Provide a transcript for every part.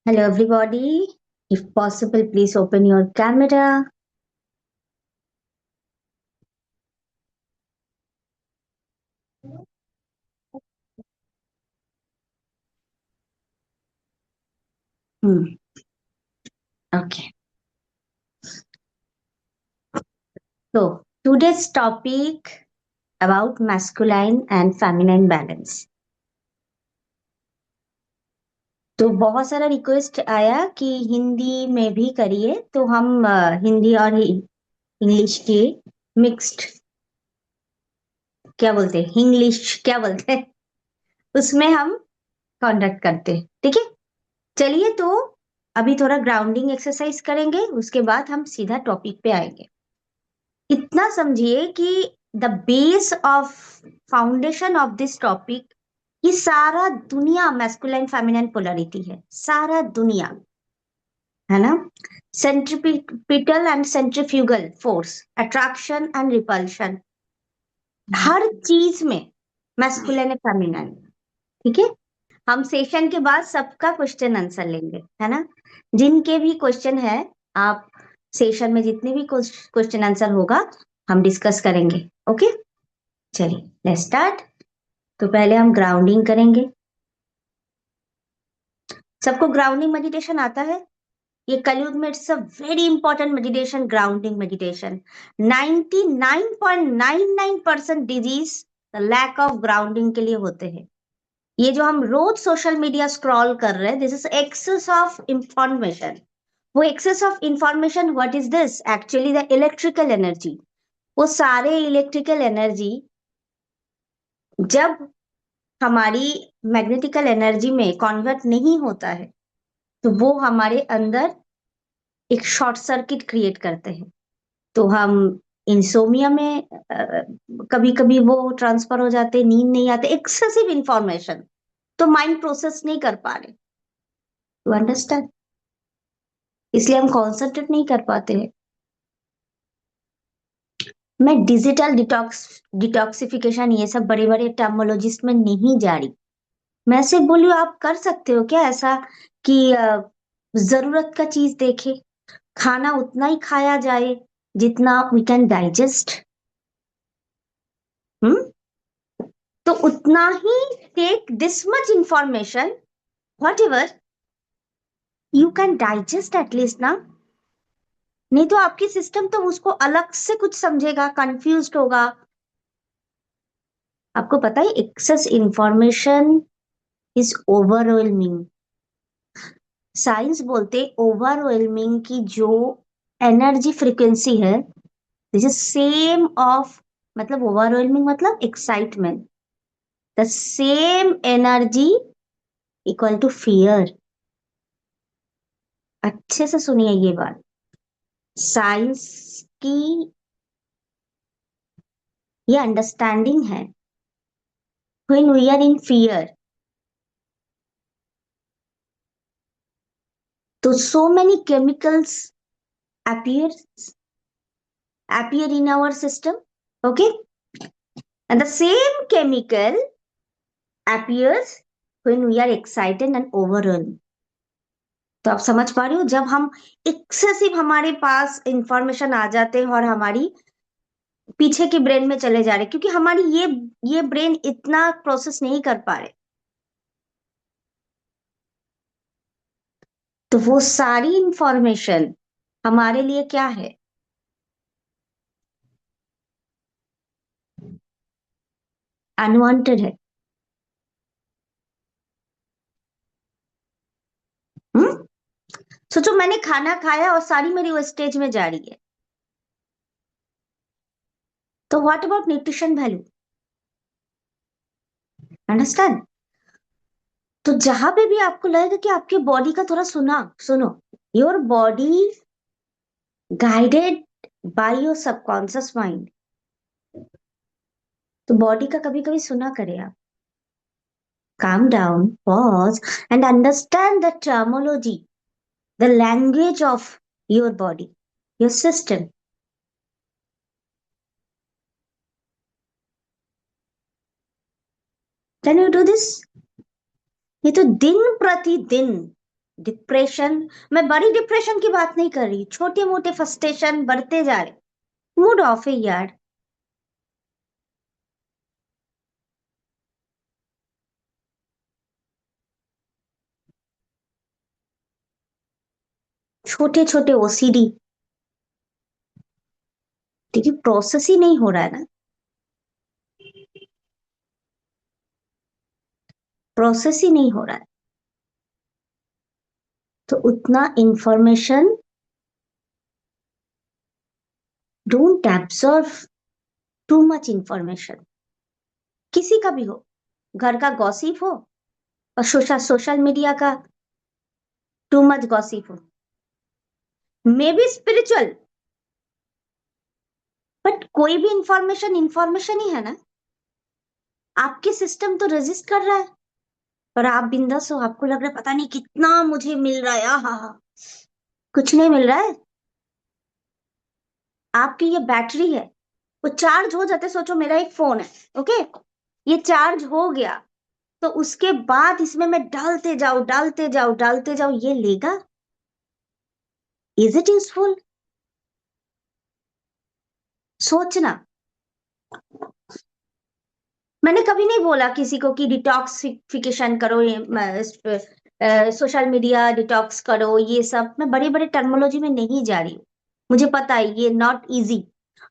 Hello, everybody. If possible, please open your camera. Okay. So, today's topic about masculine and feminine balance. तो बहुत सारा request आया कि हिंदी में भी करिए, तो हम हिंदी और इंग्लिश की मिक्स्ड क्या बोलते हैं, इंग्लिश क्या बोलते हैं, उसमें हम कंडक्ट करते हैं. ठीक है, चलिए. तो अभी थोड़ा ग्राउंडिंग एक्सरसाइज करेंगे, उसके बाद हम सीधा टॉपिक पे आएंगे. इतना समझिए कि the base of foundation of this topic, ये सारा दुनिया मैस्कुलाइन फेमिनाइन पोलरिटी है, सारा दुनिया है ना. Centripetal and centrifugal force, attraction and repulsion, हर चीज में मैस्कुलाइन एंड फेमिनाइन. ठीक है, हम सेशन के बाद सबका क्वेश्चन आंसर लेंगे, है ना. जिनके भी क्वेश्चन है, आप सेशन में जितने भी क्वेश्चन आंसर होगा हम डिस्कस करेंगे. ओके, चलिए लेट्स स्टार्ट. तो पहले हम ग्राउंडिंग करेंगे. सबको ग्राउंडिंग मेडिटेशन आता है? ये कलयुग में it's a very important meditation, grounding meditation. 99.99% disease lack of grounding के लिए होते हैं. ये जो हम रोज सोशल मीडिया स्क्रॉल कर रहे हैं, this is excess of information. वो excess of information, what is this? Actually the electrical energy. वो सारे इलेक्ट्रिकल एनर्जी जब हमारी मैग्नेटिकल एनर्जी में कन्वर्ट नहीं होता है, तो वो हमारे अंदर एक शॉर्ट सर्किट क्रिएट करते हैं. तो हम इंसोमिया में कभी कभी वो ट्रांसफर हो जाते, नींद नहीं आते, एक्सेसिव इंफॉर्मेशन, तो माइंड प्रोसेस नहीं कर पा रहे. टू अंडरस्टैंड, इसलिए हम कॉन्सेंट्रेट नहीं कर पाते हैं. मैं डिजिटल डिटॉक्सिफिकेशन, ये सब बड़े बड़े टर्मोलॉजिस्ट में नहीं जा रही. मैं सिर्फ बोली आप कर सकते हो क्या ऐसा कि जरूरत का चीज देखे, खाना उतना ही खाया जाए जितना वी कैन डाइजेस्ट. तो उतना ही take this much information, whatever you can digest at least ना. नहीं तो आपकी सिस्टम तो उसको अलग से कुछ समझेगा, कंफ्यूज होगा. आपको पता है excess information is overwhelming. Science बोलते ओवरवेलमिंग की जो एनर्जी फ्रीक्वेंसी है, दिस इज सेम ऑफ, मतलब ओवरवेलमिंग मतलब excitement, the same energy equal to fear. अच्छे से सुनिए ये बात, साइंस की ये अंडरस्टैंडिंग है. When we are in fear, तो so many chemicals appear in our system. Okay, and the same chemical appears when we are excited and overwhelmed. तो आप समझ पा रहे हो, जब हम एक्सेसिव हमारे पास इंफॉर्मेशन आ जाते हैं और हमारी पीछे के ब्रेन में चले जा रहे, क्योंकि हमारी ये ब्रेन इतना प्रोसेस नहीं कर पा रहे, तो वो सारी इंफॉर्मेशन हमारे लिए क्या है? अनवांटेड है. सोचो मैंने खाना खाया और सारी मेरी वेस्टेज में जा रही है, तो what about nutrition value? Understand. तो जहां पे भी आपको लगेगा कि आपके बॉडी का थोड़ा सुनो, your body guided by your subconscious mind. तो बॉडी का कभी कभी सुना करे आप. Calm down, pause and understand the terminology, the language of your body, your system. Can you do this? ये तो दिन प्रतिदिन डिप्रेशन, मैं बड़ी डिप्रेशन की बात नहीं कर रही, छोटे मोटे फ्रस्ट्रेशन बढ़ते जा रहे, मूड ऑफ है यार। छोटे छोटे ओसीडी, देखिए प्रोसेस ही नहीं हो रहा है ना, प्रोसेस ही नहीं हो रहा है, तो उतना information don't absorb too much information, किसी का भी हो, घर का गॉसिप हो और सोशल सोशल मीडिया का टू मच गॉसिप हो, मे बी स्पिरिचुअल, बट कोई भी इंफॉर्मेशन इंफॉर्मेशन ही है ना, आपके सिस्टम तो रेजिस्ट कर रहा है, पर आप बिंदास हो, आपको लग रहा है पता नहीं कितना मुझे मिल रहा है, हाँ, कुछ नहीं मिल रहा है, आपकी ये बैटरी है, वो चार्ज हो जाते, सोचो मेरा एक फोन है, ओके, ये चार्ज हो गया, तो उसके बाद इसमें मैं डालते जाऊं डालते जाऊं डालते जाऊं, ये लेगा? Is it useful? सोचना। मैंने कभी नहीं बोला किसी को कि डिटॉक्सिफिकेशन करो, सोशल मीडिया डिटॉक्स करो, ये सब मैं बड़ी बड़ी टर्मोलॉजी में नहीं जा रही हूँ, मुझे पता है ये नॉट इजी,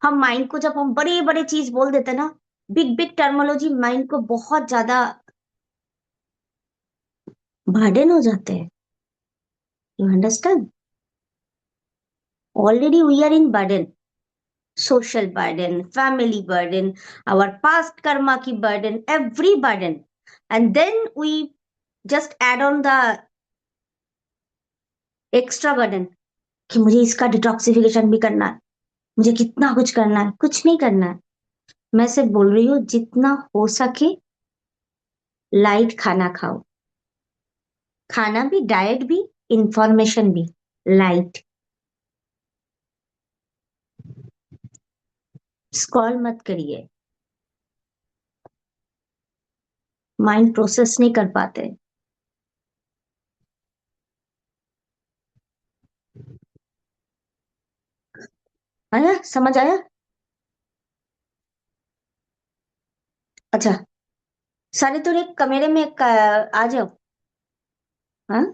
हम माइंड को जब हम बड़े बड़े चीज बोल देते हैं ना, बिग बिग टर्मोलॉजी माइंड को बहुत ज्यादा बर्डन हो जाते हैं, you understand, already we are in burden, social burden, family burden, our past karma ki burden, every burden. And then we just add on the extra burden कि मुझे इसका detoxification भी करना है, मुझे कितना कुछ करना है, कुछ नहीं करना है, मैं सिर्फ बोल रही हूँ जितना हो सके लाइट खाना खाओ, खाना भी, डाइट भी, इंफॉर्मेशन भी, लाइट, स्क्रॉल मत करिए, माइंड प्रोसेस नहीं कर पाते। आया समझ आया? अच्छा, सारे तो एक कमरे में आ जाओ, हाँ,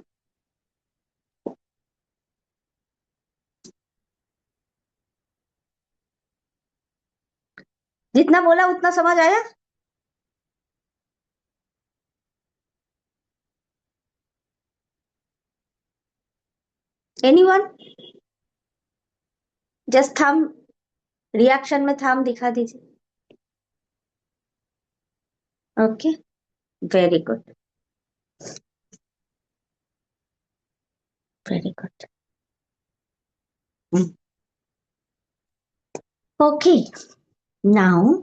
जितना बोला उतना समझ आया? एनीवन? जस्ट थम, रिएक्शन में थम दिखा दीजिए। Okay, very good, very good. Okay, now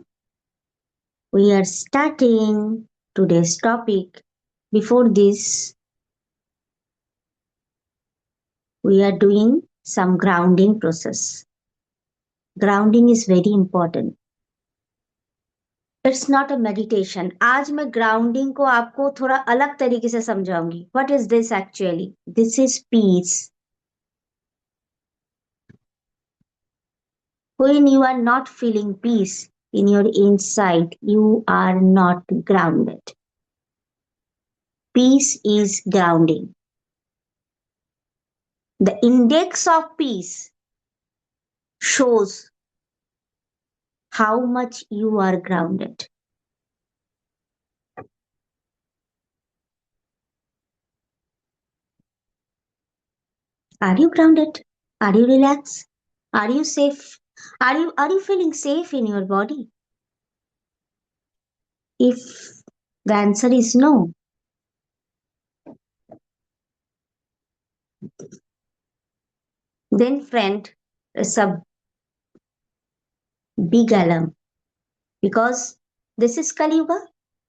we are starting today's topic. Before this, we are doing some grounding process. Grounding is very important. It's not a meditation. आज मैं grounding को आपको थोड़ा अलग तरीके से समझाऊंगी. What is this actually? This is peace. When you are not feeling peace in your inside, you are not grounded. Peace is grounding. The index of peace shows how much you are grounded. Are you grounded? Are you relaxed? Are you safe? Are you feeling safe in your body? If the answer is no, then friend, it's a big alarm because this is Kali Yuga.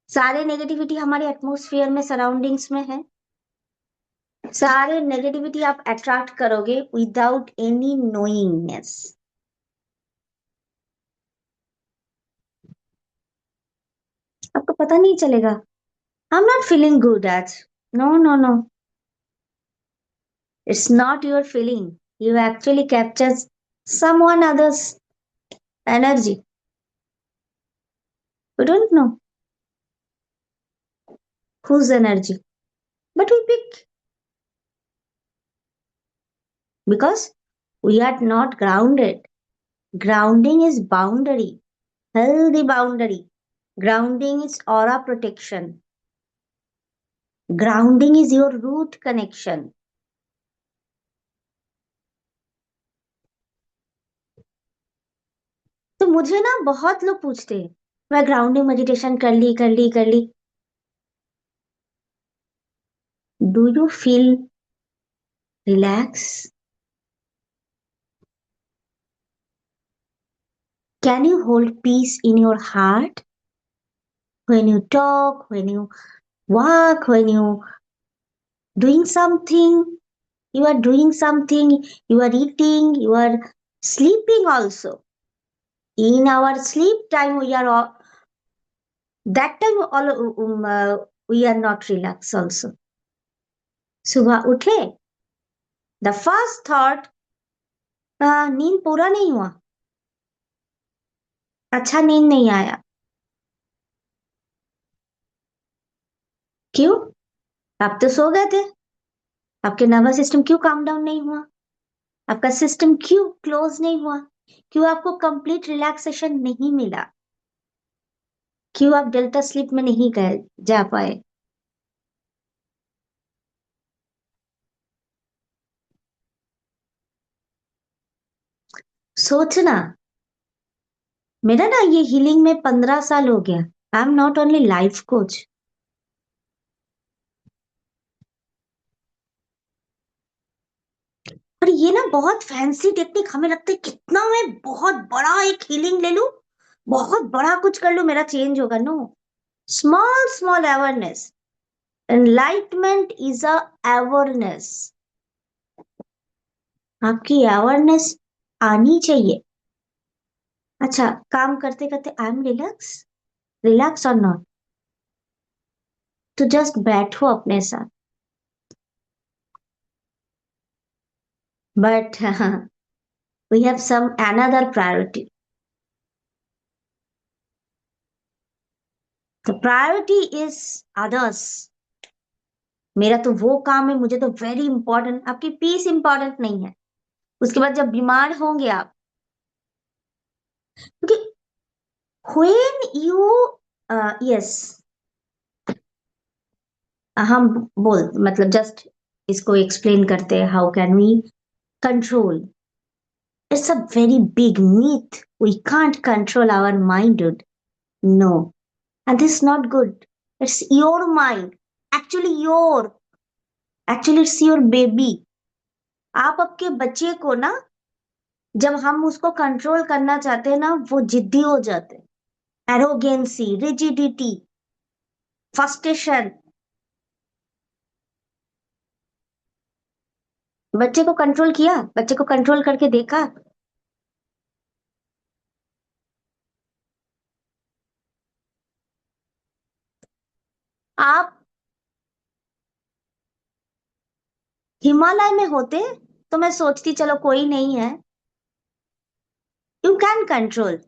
सारे negativity हमारे atmosphere में, surroundings में है, सारे negativity आप attract करोगे without any नोइंगनेस। आपको पता नहीं चलेगा। I am not feeling good आज, no no no, It's not your feeling. You actually capture someone other's energy. We don't know whose energy, but we pick because we are not grounded. Grounding is boundary, healthy boundary. Grounding is aura protection. Grounding is your root connection. तो मुझे ना बहुत लोग पूछते हैं, मैं grounding meditation कर ली. Do you feel relax? Can you hold peace in your heart when you talk, when you walk, when you doing something? You are doing something, you are eating, you are sleeping also. In our sleep time, we are all, that time we are not relaxed also. सुबह उठे, the first thought, नींद पूरा नहीं हुआ, अच्छा नींद नहीं आया. क्यों? आप तो सो गए थे. आपके नर्वस सिस्टम क्यों काम डाउन नहीं हुआ? आपका सिस्टम क्यों क्लोज नहीं हुआ? क्यों आपको कंप्लीट रिलैक्सेशन नहीं मिला? क्यों आप डेल्टा स्लीप में नहीं गए जा पाए? सोचना. मेरा ना ये हीलिंग में 15 साल हो गया. आई am not only life coach. और ये ना बहुत फैंसी टेक्निक, हमें लगता है कितना मैं बहुत बड़ा एक हीलिंग ले लूं, बहुत बड़ा कुछ कर लूं, मेरा चेंज होगा. No, small small awareness. Enlightenment is a awareness. आपकी अवेयरनेस आनी चाहिए. अच्छा, काम करते करते आई एम रिलैक्स, रिलैक्स और नॉट, तो जस्ट बैठो अपने साथ. But we have some another priority. The priority is others. मेरा तो वो काम है, मुझे तो वेरी इंपॉर्टेंट. आपकी पीस इंपॉर्टेंट नहीं है. उसके बाद जब बीमार होंगे आप, क्योंकि व्हेन यू यस, हम बोल मतलब जस्ट इसको एक्सप्लेन करते हैं, how can we control. It's a very big myth. We can't control our mind, dude. No. And this is not good. It's your mind. Actually, it's your baby. आप आपके बच्चे को ना, जब हम उसको कंट्रोल करना चाहते हैं ना, वो जिद्दी हो जाते हैं. Arrogancy, rigidity, frustration. बच्चे को कंट्रोल किया, बच्चे को कंट्रोल करके देखा. आप हिमालय में होते तो मैं सोचती चलो कोई नहीं है. You can control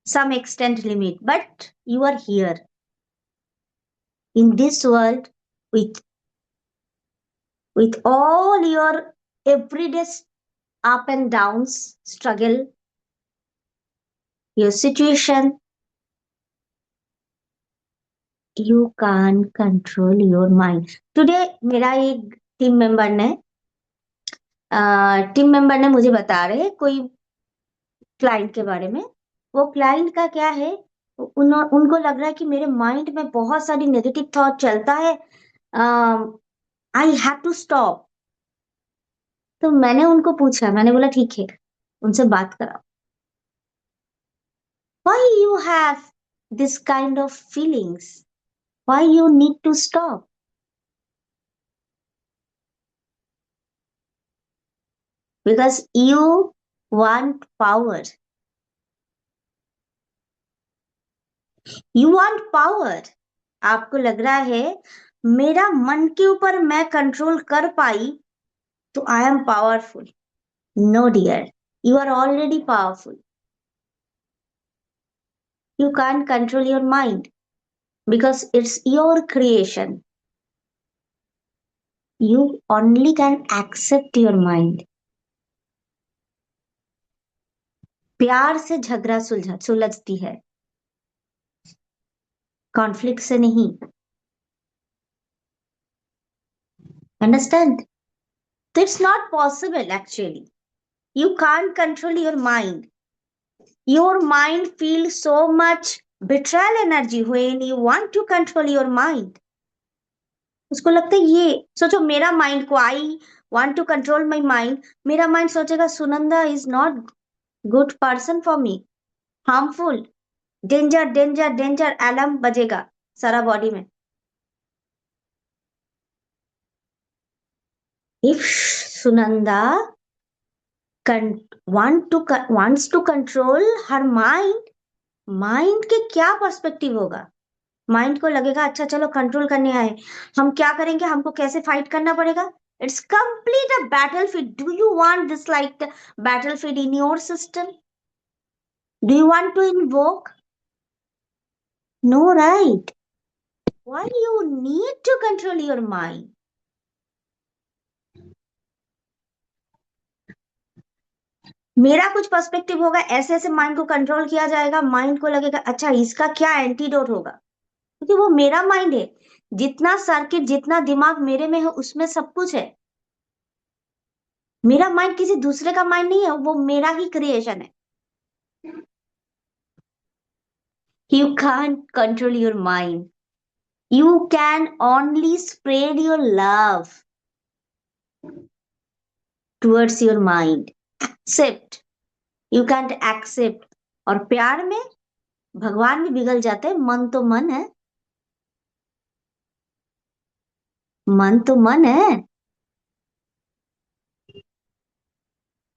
some extent limit, but you are here in this world with all your everyday up and downs, struggle, your situation. You can't control your mind. Today मेरा एक टीम मेंबर ने मुझे बता रहे कोई client के बारे में. वो क्लाइंट का क्या है, उनको लग रहा है कि मेरे माइंड में बहुत सारी नेगेटिव थॉट चलता है, आई हैव टू स्टॉप. तो मैंने उनको पूछा, मैंने बोला ठीक है, उनसे बात कराओ. Why you have this kind of feelings? Why you need to stop? Because you want power. You want power. आपको लग रहा है मेरा मन के ऊपर मैं कंट्रोल कर पाई तो I am powerful. No dear, you are already powerful. You can't control your mind because it's your creation. You only can accept your mind. प्यार से झगड़ा सुलझती है, कॉन्फ्लिक्ट से नहीं। अंडरस्टैंड? तो it's not possible actually. You can't control your mind. Your mind feel so much betrayal energy when you want to control your mind. उसको लगता है ये सोचो, मेरा माइंड को I want to control my mind, मेरा mind सोचेगा Sunanda is not good person for me, harmful, danger danger danger, alarm बजेगा सारा बॉडी में। If Sunanda wants to control her mind, mind के क्या पर्सपेक्टिव होगा? माइंड को लगेगा अच्छा चलो कंट्रोल करने आए, हम क्या करेंगे, हमको कैसे फाइट करना पड़ेगा। It's complete a battlefield. Do you want this like the battlefield in your system? Do you want to invoke? No, right? Why you need to control your mind? मेरा कुछ पर्सपेक्टिव होगा, ऐसे ऐसे माइंड को control किया जाएगा, mind को लगेगा अच्छा इसका क्या एंटीडोट होगा, क्योंकि वो मेरा माइंड है। जितना सर्किट, जितना दिमाग मेरे में है उसमें सब कुछ है। मेरा माइंड किसी दूसरे का माइंड नहीं है, वो मेरा ही क्रिएशन है। You can't control your mind. You can only spread your love towards your mind. Accept. You can't accept. और प्यार में भगवान भी पिघल जाते हैं। मन तो मन है, मन तो मन है,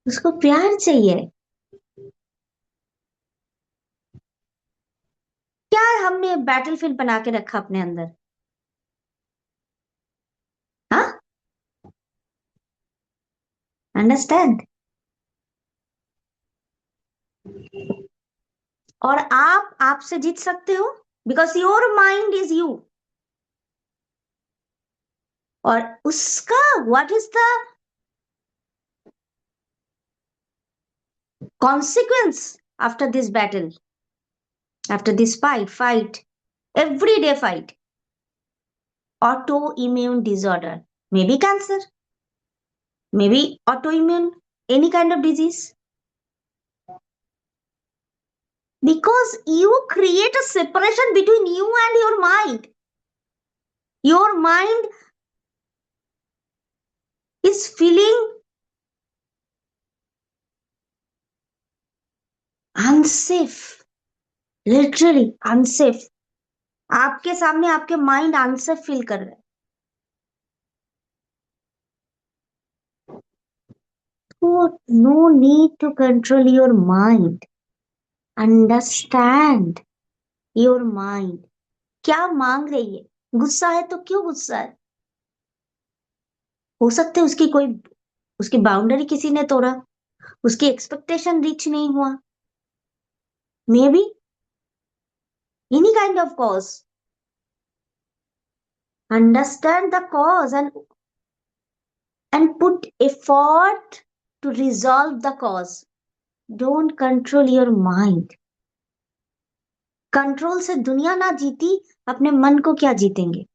उसको प्यार चाहिए। क्या हमने बैटलफील्ड बना के रखा अपने अंदर? हाँ, अंडरस्टैंड? और आप आपसे जीत सकते हो because your mind is you. और उसका what is the consequence after this battle, after this fight, everyday fight? Autoimmune disorder, maybe cancer, maybe autoimmune, any kind of disease, because you create a separation between you and your mind. Your mind is feeling unsafe, literally unsafe. आपके सामने आपके mind unsafe feel कर रहा है। तो no need to control your mind. Understand your mind क्या मांग रही है। गुस्सा है तो क्यों गुस्सा है? हो सकता है उसकी बाउंड्री किसी ने तोड़ा, उसकी एक्सपेक्टेशन रीच नहीं हुआ, may be any kind of cause. Understand the cause and put effort to resolve the cause. Don't control your mind. Control से दुनिया ना जीती, अपने मन को क्या जीतेंगे?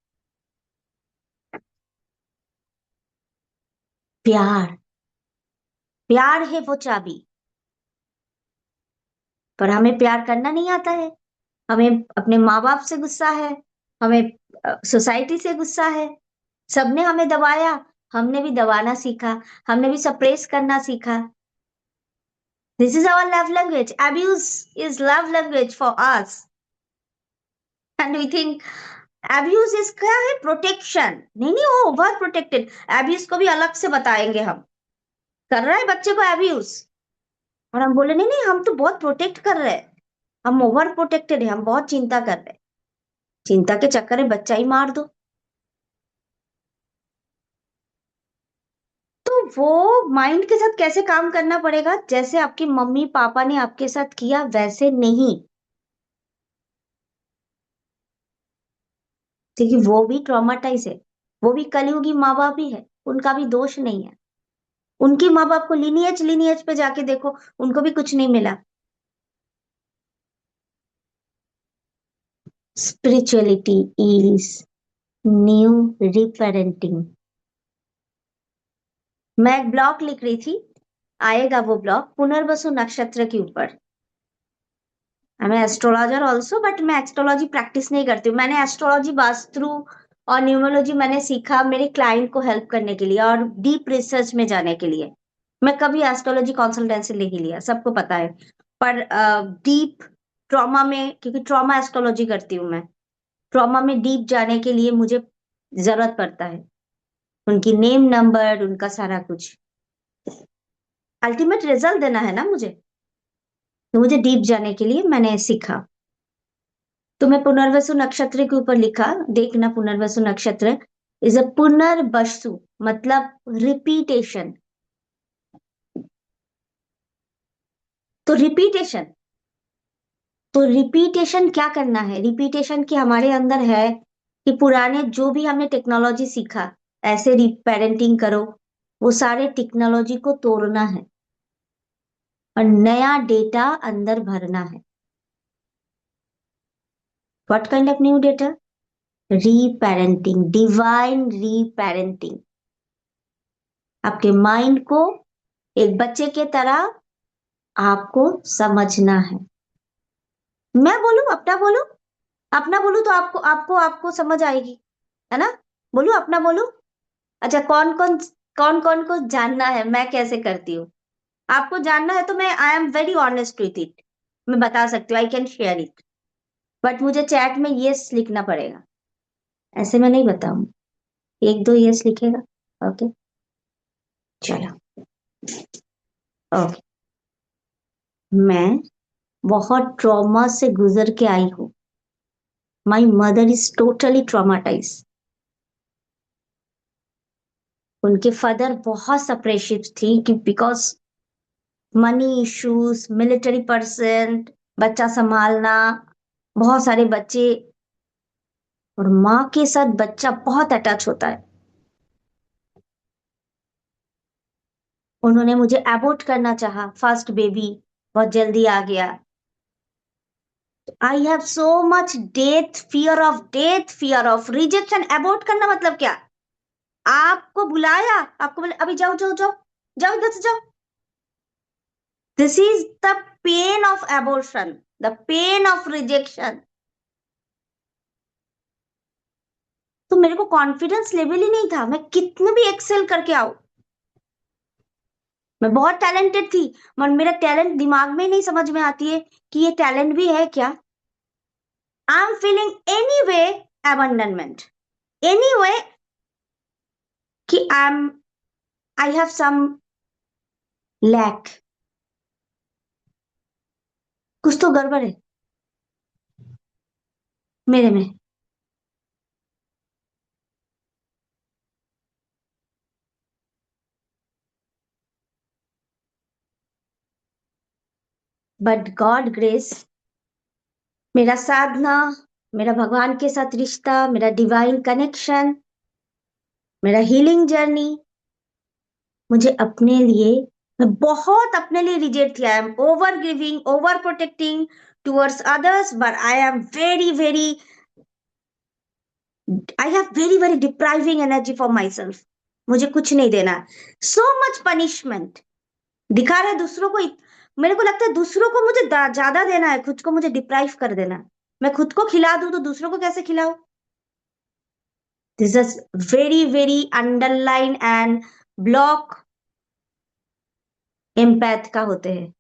प्यार, प्यार है वो चाबी। पर हमें प्यार करना नहीं आता है। हमें अपने माँ बाप से गुस्सा है, हमें सोसाइटी से गुस्सा है, सबने हमें दबाया, हमने भी दबाना सीखा, हमने भी सप्रेस करना सीखा। This is our love language. Abuse is love language for us and we think abuse is क्या है? प्रोटेक्शन। नहीं नहीं, वो ओवर प्रोटेक्टेड। एब्यूज को भी अलग से बताएंगे हम। कर रहा है बच्चे को एब्यूज और हम बोले नहीं नहीं हम तो बहुत प्रोटेक्ट कर रहे हैं, हम ओवर प्रोटेक्टेड है, हम बहुत चिंता कर रहे हैं। चिंता के चक्कर में बच्चा ही मार दो। वो माइंड के साथ कैसे काम करना पड़ेगा, जैसे आपकी मम्मी पापा ने आपके साथ किया वैसे नहीं, क्योंकि वो भी ट्रॉमाटाइज है, वो भी कलयुगी माँ बाप ही है, उनका भी दोष नहीं है। उनके माँ बाप को लिनियज लिनियज पे जाके देखो, उनको भी कुछ नहीं मिला। Spirituality is new reparenting. मैं एक ब्लॉग लिख रही थी, आएगा वो ब्लॉग पुनर्वसु नक्षत्र के ऊपर। I am astrologer also, but मैं एस्ट्रोलॉजी प्रैक्टिस नहीं करती हूँ। मैंने एस्ट्रोलॉजी, वास्तु और न्यूमरोलॉजी मैंने सीखा मेरे क्लाइंट को हेल्प करने के लिए और डीप रिसर्च में जाने के लिए। मैं कभी एस्ट्रोलॉजी कंसल्टेंसी नहीं लिया, सबको पता है। पर डीप ट्रॉमा में, क्योंकि ट्रॉमा एस्ट्रोलॉजी करती हूँ मैं, ट्रॉमा में डीप जाने के लिए मुझे जरूरत पड़ता है उनकी नेम नंबर, उनका सारा कुछ। अल्टीमेट रिजल्ट देना है ना मुझे, तो मुझे डीप जाने के लिए मैंने सीखा। तो मैं पुनर्वसु नक्षत्र के ऊपर लिखा, देखना पुनर्वसु नक्षत्र इज अ पुनर्वसु, मतलब रिपीटेशन। तो रिपीटेशन, तो रिपीटेशन क्या करना है, रिपीटेशन की हमारे अंदर है कि पुराने जो भी हमने टेक्नोलॉजी सीखा, ऐसे पेरेंटिंग करो, वो सारे टेक्नोलॉजी को तोड़ना है और नया डेटा अंदर भरना है। What kind of new data? Reparenting, divine reparenting. आपके माइंड को एक बच्चे के तरह आपको समझना है। मैं बोलूं, अपना बोलूं, अपना बोलूं तो आपको आपको आपको समझ आएगी, है ना? बोलूं, अपना बोलूं। अच्छा, कौन कौन को जानना है मैं कैसे करती हूँ, आपको जानना है तो मैं I am very honest with it, मैं बता सकती हूँ, I can share it, but मुझे चैट में यस लिखना पड़ेगा, ऐसे मैं नहीं बताऊं। एक दो यस लिखेगा, ओके, चलो, ओके। मैं बहुत ट्रॉमा से गुजर के आई हूँ। My mother is totally traumatise. उनके फादर बहुत सप्रेसिव थी कि because money issues, military person, बच्चा संभालना, बहुत सारे बच्चे, और माँ के साथ बच्चा बहुत अटैच होता है। उन्होंने मुझे अबॉर्ट करना चाहा, फर्स्ट बेबी बहुत जल्दी आ गया। I have so much death fear of rejection. Abort करना मतलब क्या? आपको बुलाया, आपको बोले अभी जाओ जाओ जाओ, जाओ इधर से जाओ। This is the pain of abortion, the pain of rejection. तो मेरे को कॉन्फिडेंस लेवल ही नहीं था, मैं कितने भी एक्सेल करके आऊं। मैं बहुत टैलेंटेड थी, मगर मेरा टैलेंट दिमाग में ही नहीं समझ में आती है कि ये टैलेंट भी है क्या। I am feeling any way abandonment, any way, कि आई हैव सम लैक, कुछ तो गड़बड़ है मेरे में। बट गॉड ग्रेस, मेरा साधना, मेरा भगवान के साथ रिश्ता, मेरा डिवाइन कनेक्शन, मेरा हीलिंग जर्नी, मुझे अपने लिए, मैं बहुत अपने लिए रिजेक्ट किया। I am over giving, over protecting towards others, but I am very very, I have very very depriving energy for my self. मुझे कुछ नहीं देना, सो मच पनिशमेंट दिखा रहे दूसरों को। मेरे को लगता है दूसरों को मुझे ज्यादा देना है, खुद को मुझे डिप्राइव कर देना है। मैं खुद को खिला दूं तो दूसरों को कैसे खिलाऊं? This is very very underline and block empath का होते हैं,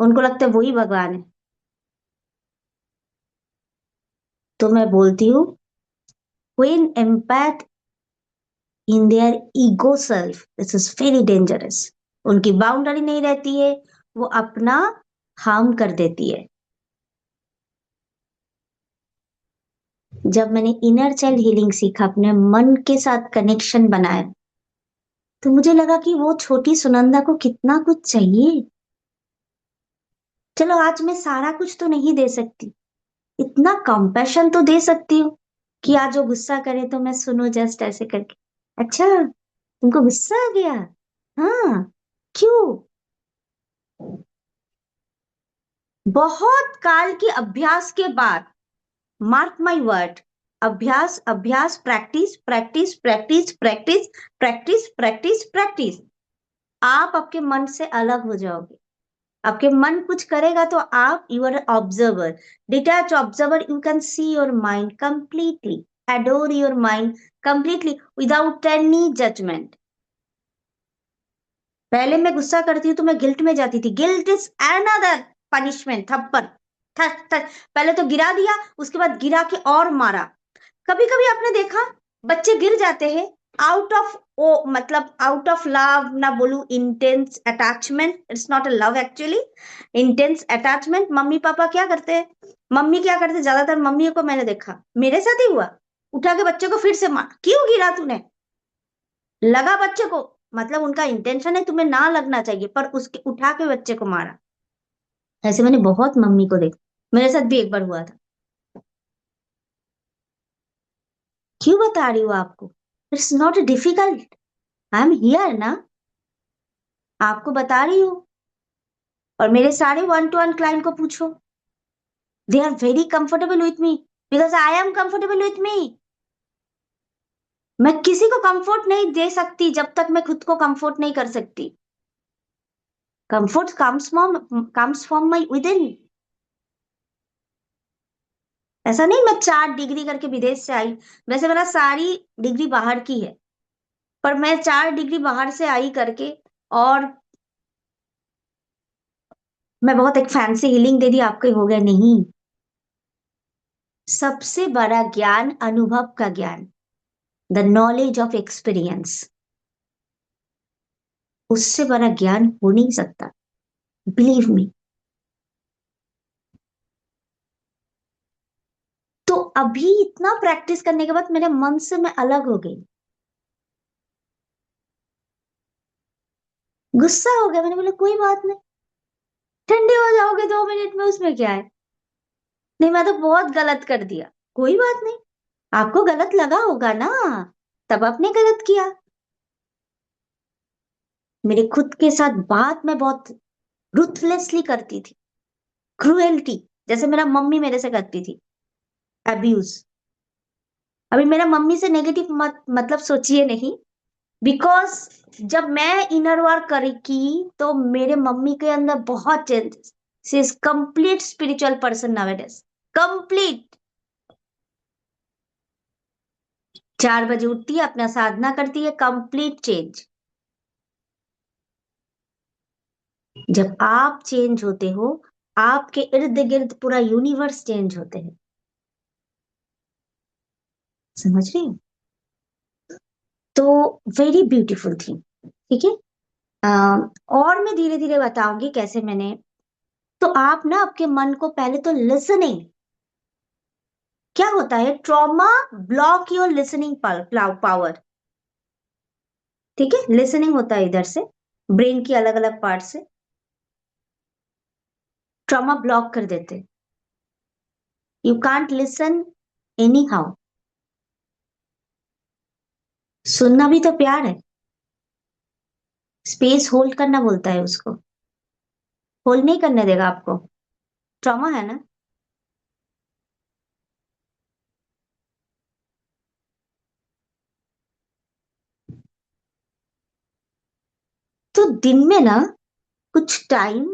उनको लगता है वही भगवान है। तो मैं बोलती हूँ, when empath in their ego self, this is very dangerous। उनकी बाउंड्री नहीं रहती है, वो अपना हार्म कर देती है। जब मैंने इनर चाइल्ड हीलिंग सीखा, अपने मन के साथ कनेक्शन बनाया, तो मुझे लगा कि वो छोटी सुनंदा को कितना कुछ चाहिए। चलो आज मैं सारा कुछ तो नहीं दे सकती, इतना कंपैशन तो दे सकती हूँ कि आज वो गुस्सा करे तो मैं सुनूं जस्ट ऐसे करके। अच्छा, तुमको गुस्सा आ गया? हाँ, क्यों? बहुत काल के अभ्यास के बाद, मार्क माई वर्ड, अभ्यास अभ्यास, practice practice practice practice practice practice practice, आप आपके मन से अलग हो जाओगे। आपके मन कुछ करेगा तो आप, you are observer, detach observer, you can see your mind completely, adore your mind completely without any judgment। पहले मैं गुस्सा करती हूँ तो मैं गिल्ट में जाती थी, गिल्ट इज अनदर पनिशमेंट, थप्पड़, ठस ठस, पहले तो गिरा दिया, उसके बाद गिरा के और मारा। कभी कभी आपने देखा बच्चे गिर जाते हैं आउट ऑफ, ओ मतलब आउट ऑफ लव ना बोलू, intense attachment, it's not a love actually, intense attachment. Mummy papa क्या करते हैं, मम्मी क्या करते हैं, ज्यादातर मम्मी को मैंने देखा, मेरे साथ ही हुआ, उठा के बच्चे को फिर से मार, क्यों गिरा तूने, लगा बच्चे को, मतलब उनका इंटेंशन है तुम्हें ना लगना चाहिए, पर उसके उठा के बच्चे को मारा। ऐसे मैंने बहुत मम्मी को देखा, मेरे साथ भी एक बार हुआ था। क्यों बता रही हूँ आपको, it's not difficult, I am here ना, आपको बता रही हूँ। और मेरे सारे 1-to-1 क्लाइंट को पूछो, they are very comfortable with me because I am comfortable with me. मैं किसी को कंफर्ट नहीं दे सकती जब तक मैं खुद को कंफर्ट नहीं कर सकती। Comfort comes from my with in. ऐसा नहीं मैं 4 डिग्री करके विदेश से आई, वैसे मेरा सारी डिग्री बाहर की है, पर मैं 4 डिग्री बाहर से आई करके, और मैं बहुत एक फैंसी हीलिंग दे दी आपके हो गया, नहीं। सबसे बड़ा ज्ञान अनुभव का ज्ञान, द नॉलेज ऑफ एक्सपीरियंस, उससे बड़ा ज्ञान हो नहीं सकता, बिलीव मी। तो अभी इतना प्रैक्टिस करने के बाद मेरे मन से मैं अलग हो गई, गुस्सा हो गया, मैंने बोला कोई बात नहीं, ठंडे हो जाओगे 2 मिनट में, उसमें क्या है, नहीं मैं तो बहुत गलत कर दिया, कोई बात नहीं, आपको गलत लगा होगा ना, तब आपने गलत किया। मेरे खुद के साथ बात मैं बहुत रुथलेसली करती थी, क्रूएल्टी, जैसे मेरा मम्मी मेरे से करती थी, अब्यूज। अभी मेरा मम्मी से नेगेटिव मतलब सोचिए नहीं, बिकॉज जब मैं इनर वर्क करी की तो मेरे मम्मी के अंदर बहुत changes, she is complete spiritual person nowadays, complete. 4 बजे उठती है, अपना साधना करती है, कंप्लीट चेंज। जब आप चेंज होते हो, आपके इर्द गिर्द पूरा यूनिवर्स चेंज होते हैं, समझ रही हो? तो वेरी ब्यूटीफुल थी, ठीक है। और मैं धीरे धीरे बताऊंगी कैसे मैंने, तो आप ना आपके मन को पहले तो लिसनिंग, क्या होता है, trauma block your listening power, ठीक है, लिसनिंग होता है इधर से, ब्रेन की अलग अलग पार्ट से ट्रॉमा ब्लॉक कर देते, you can't listen any how. सुनना भी तो प्यार है, स्पेस होल्ड करना बोलता है उसको, होल्ड नहीं करने देगा आपको, ट्रॉमा है ना। तो दिन में ना कुछ टाइम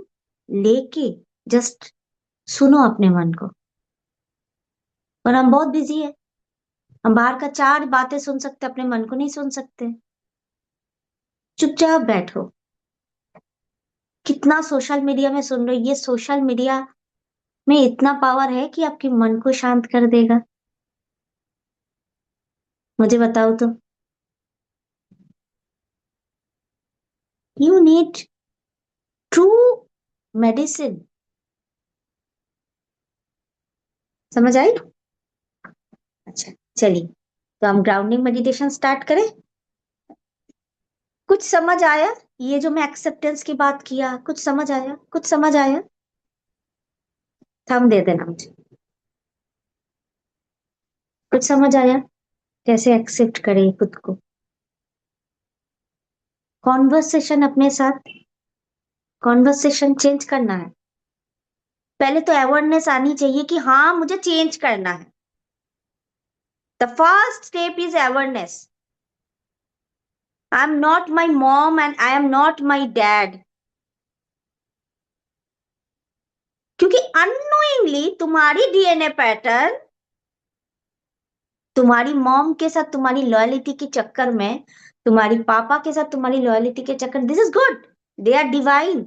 लेके जस्ट सुनो अपने मन को, और हम बहुत बिजी है, हम बाहर का 4 बातें सुन सकते, अपने मन को नहीं सुन सकते। चुपचाप बैठो, कितना सोशल मीडिया में सुन रहे हो, ये सोशल मीडिया में इतना पावर है कि आपके मन को शांत कर देगा, मुझे बताओ तो। यू नीड ट्रू मेडिसिन, समझ आई? अच्छा, चलिए, तो हम ग्राउंडिंग मेडिटेशन स्टार्ट करें। कुछ समझ आया? ये जो मैं एक्सेप्टेंस की बात किया, कुछ समझ आया? कुछ समझ आया? थंब दे देना मुझे। कुछ समझ आया? कैसे एक्सेप्ट करें खुद को? कॉन्वर्सेशन अपने साथ, कॉन्वर्सेशन चेंज करना है। पहले तो अवेयरनेस आनी चाहिए कि हाँ मुझे चेंज करना है। The first step is awareness. I am not my mom and I am not my dad. क्योंकि अननोइंगली तुम्हारी डीएनए पैटर्न, तुम्हारी मॉम के साथ तुम्हारी लॉयलिटी के चक्कर में, तुम्हारी पापा के साथ तुम्हारी लॉयलिटी के चक्कर, this is good, they are divine,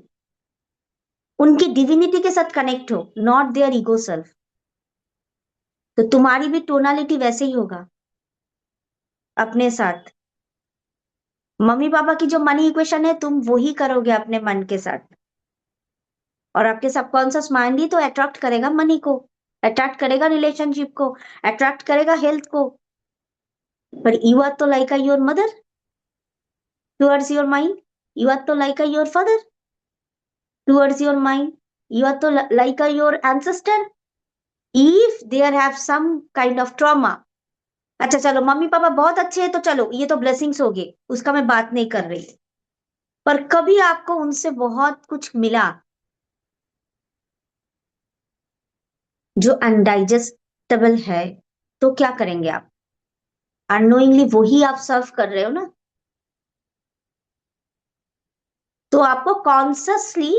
उनकी डिविनिटी के साथ कनेक्ट हो, नॉट देयर ईगो सेल्फ। तो तुम्हारी भी टोनालिटी वैसे ही होगा अपने साथ। मम्मी पापा की जो मनी इक्वेशन है तुम वही करोगे अपने मन के साथ, और आपके सबकॉन्शियस माइंड ही तो अट्रैक्ट करेगा मनी को, अट्रैक्ट करेगा रिलेशनशिप को, अट्रैक्ट करेगा हेल्थ को। पर यू आर तो like your mother towards your mind, you are to like your father towards your mind, you are to like your ancestor if there have some kind of trauma। अच्छा चलो mummy papa बहुत अच्छे हैं तो चलो ये तो ब्लेसिंग्स हो गए, उसका मैं बात नहीं कर रही। पर कभी आपको उनसे बहुत कुछ मिला जो अनडाइजेस्टेबल है, तो क्या करेंगे आप? अननोइंगली वही आप सर्व कर रहे हो ना। तो आपको कॉन्सियसली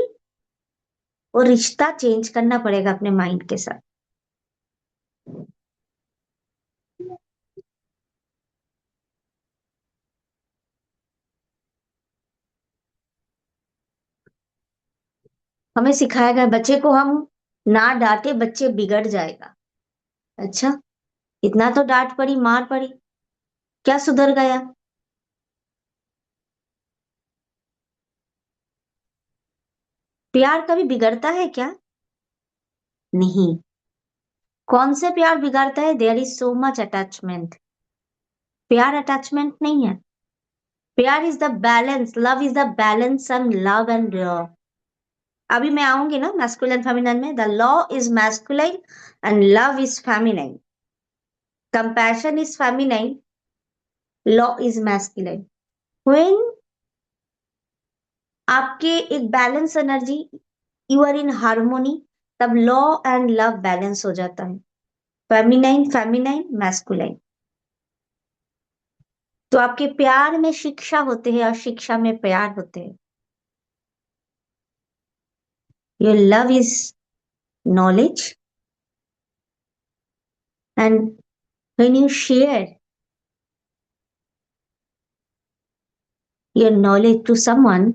वो रिश्ता चेंज करना पड़ेगा अपने माइंड के साथ। हमें सिखाया गया बच्चे को हम ना डांटे, बच्चे बिगड़ जाएगा। अच्छा, इतना तो डांट पड़ी, मार पड़ी, क्या सुधर गया? प्यार कभी बिगड़ता है क्या? नहीं। कौन से प्यार बिगड़ता है? There is so much attachment. प्यार अटैचमेंट नहीं है। प्यार is the balance, love is the balance and love and love. अभी मैं आऊंगी ना मैस्कुलिन फेमिनिन में, the law is masculine and love is feminine, compassion is feminine, law is masculine. When आपके एक balance energy, you are in harmony, तब law and love balance हो जाता है। Feminine feminine, masculine. तो आपके प्यार में शिक्षा होते हैं और शिक्षा में प्यार होते हैं। Your love is knowledge and when you share your knowledge to someone,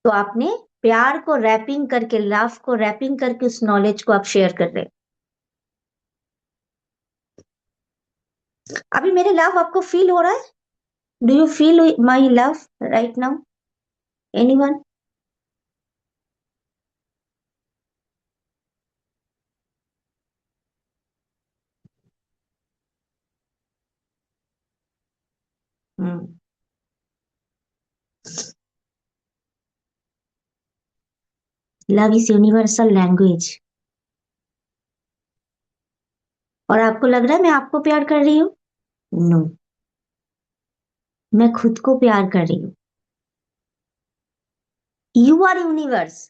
तो आपने प्यार को रैपिंग करके, लव को रैपिंग करके उस नॉलेज को आप शेयर कर रहे हैं। अभी मेरे लव आपको फील हो रहा है? Do you feel my love right now? Anyone? Love is universal language. और आपको लग रहा है मैं आपको प्यार कर रही हूँ? नो, मैं खुद को प्यार कर रही हूँ। You are universe.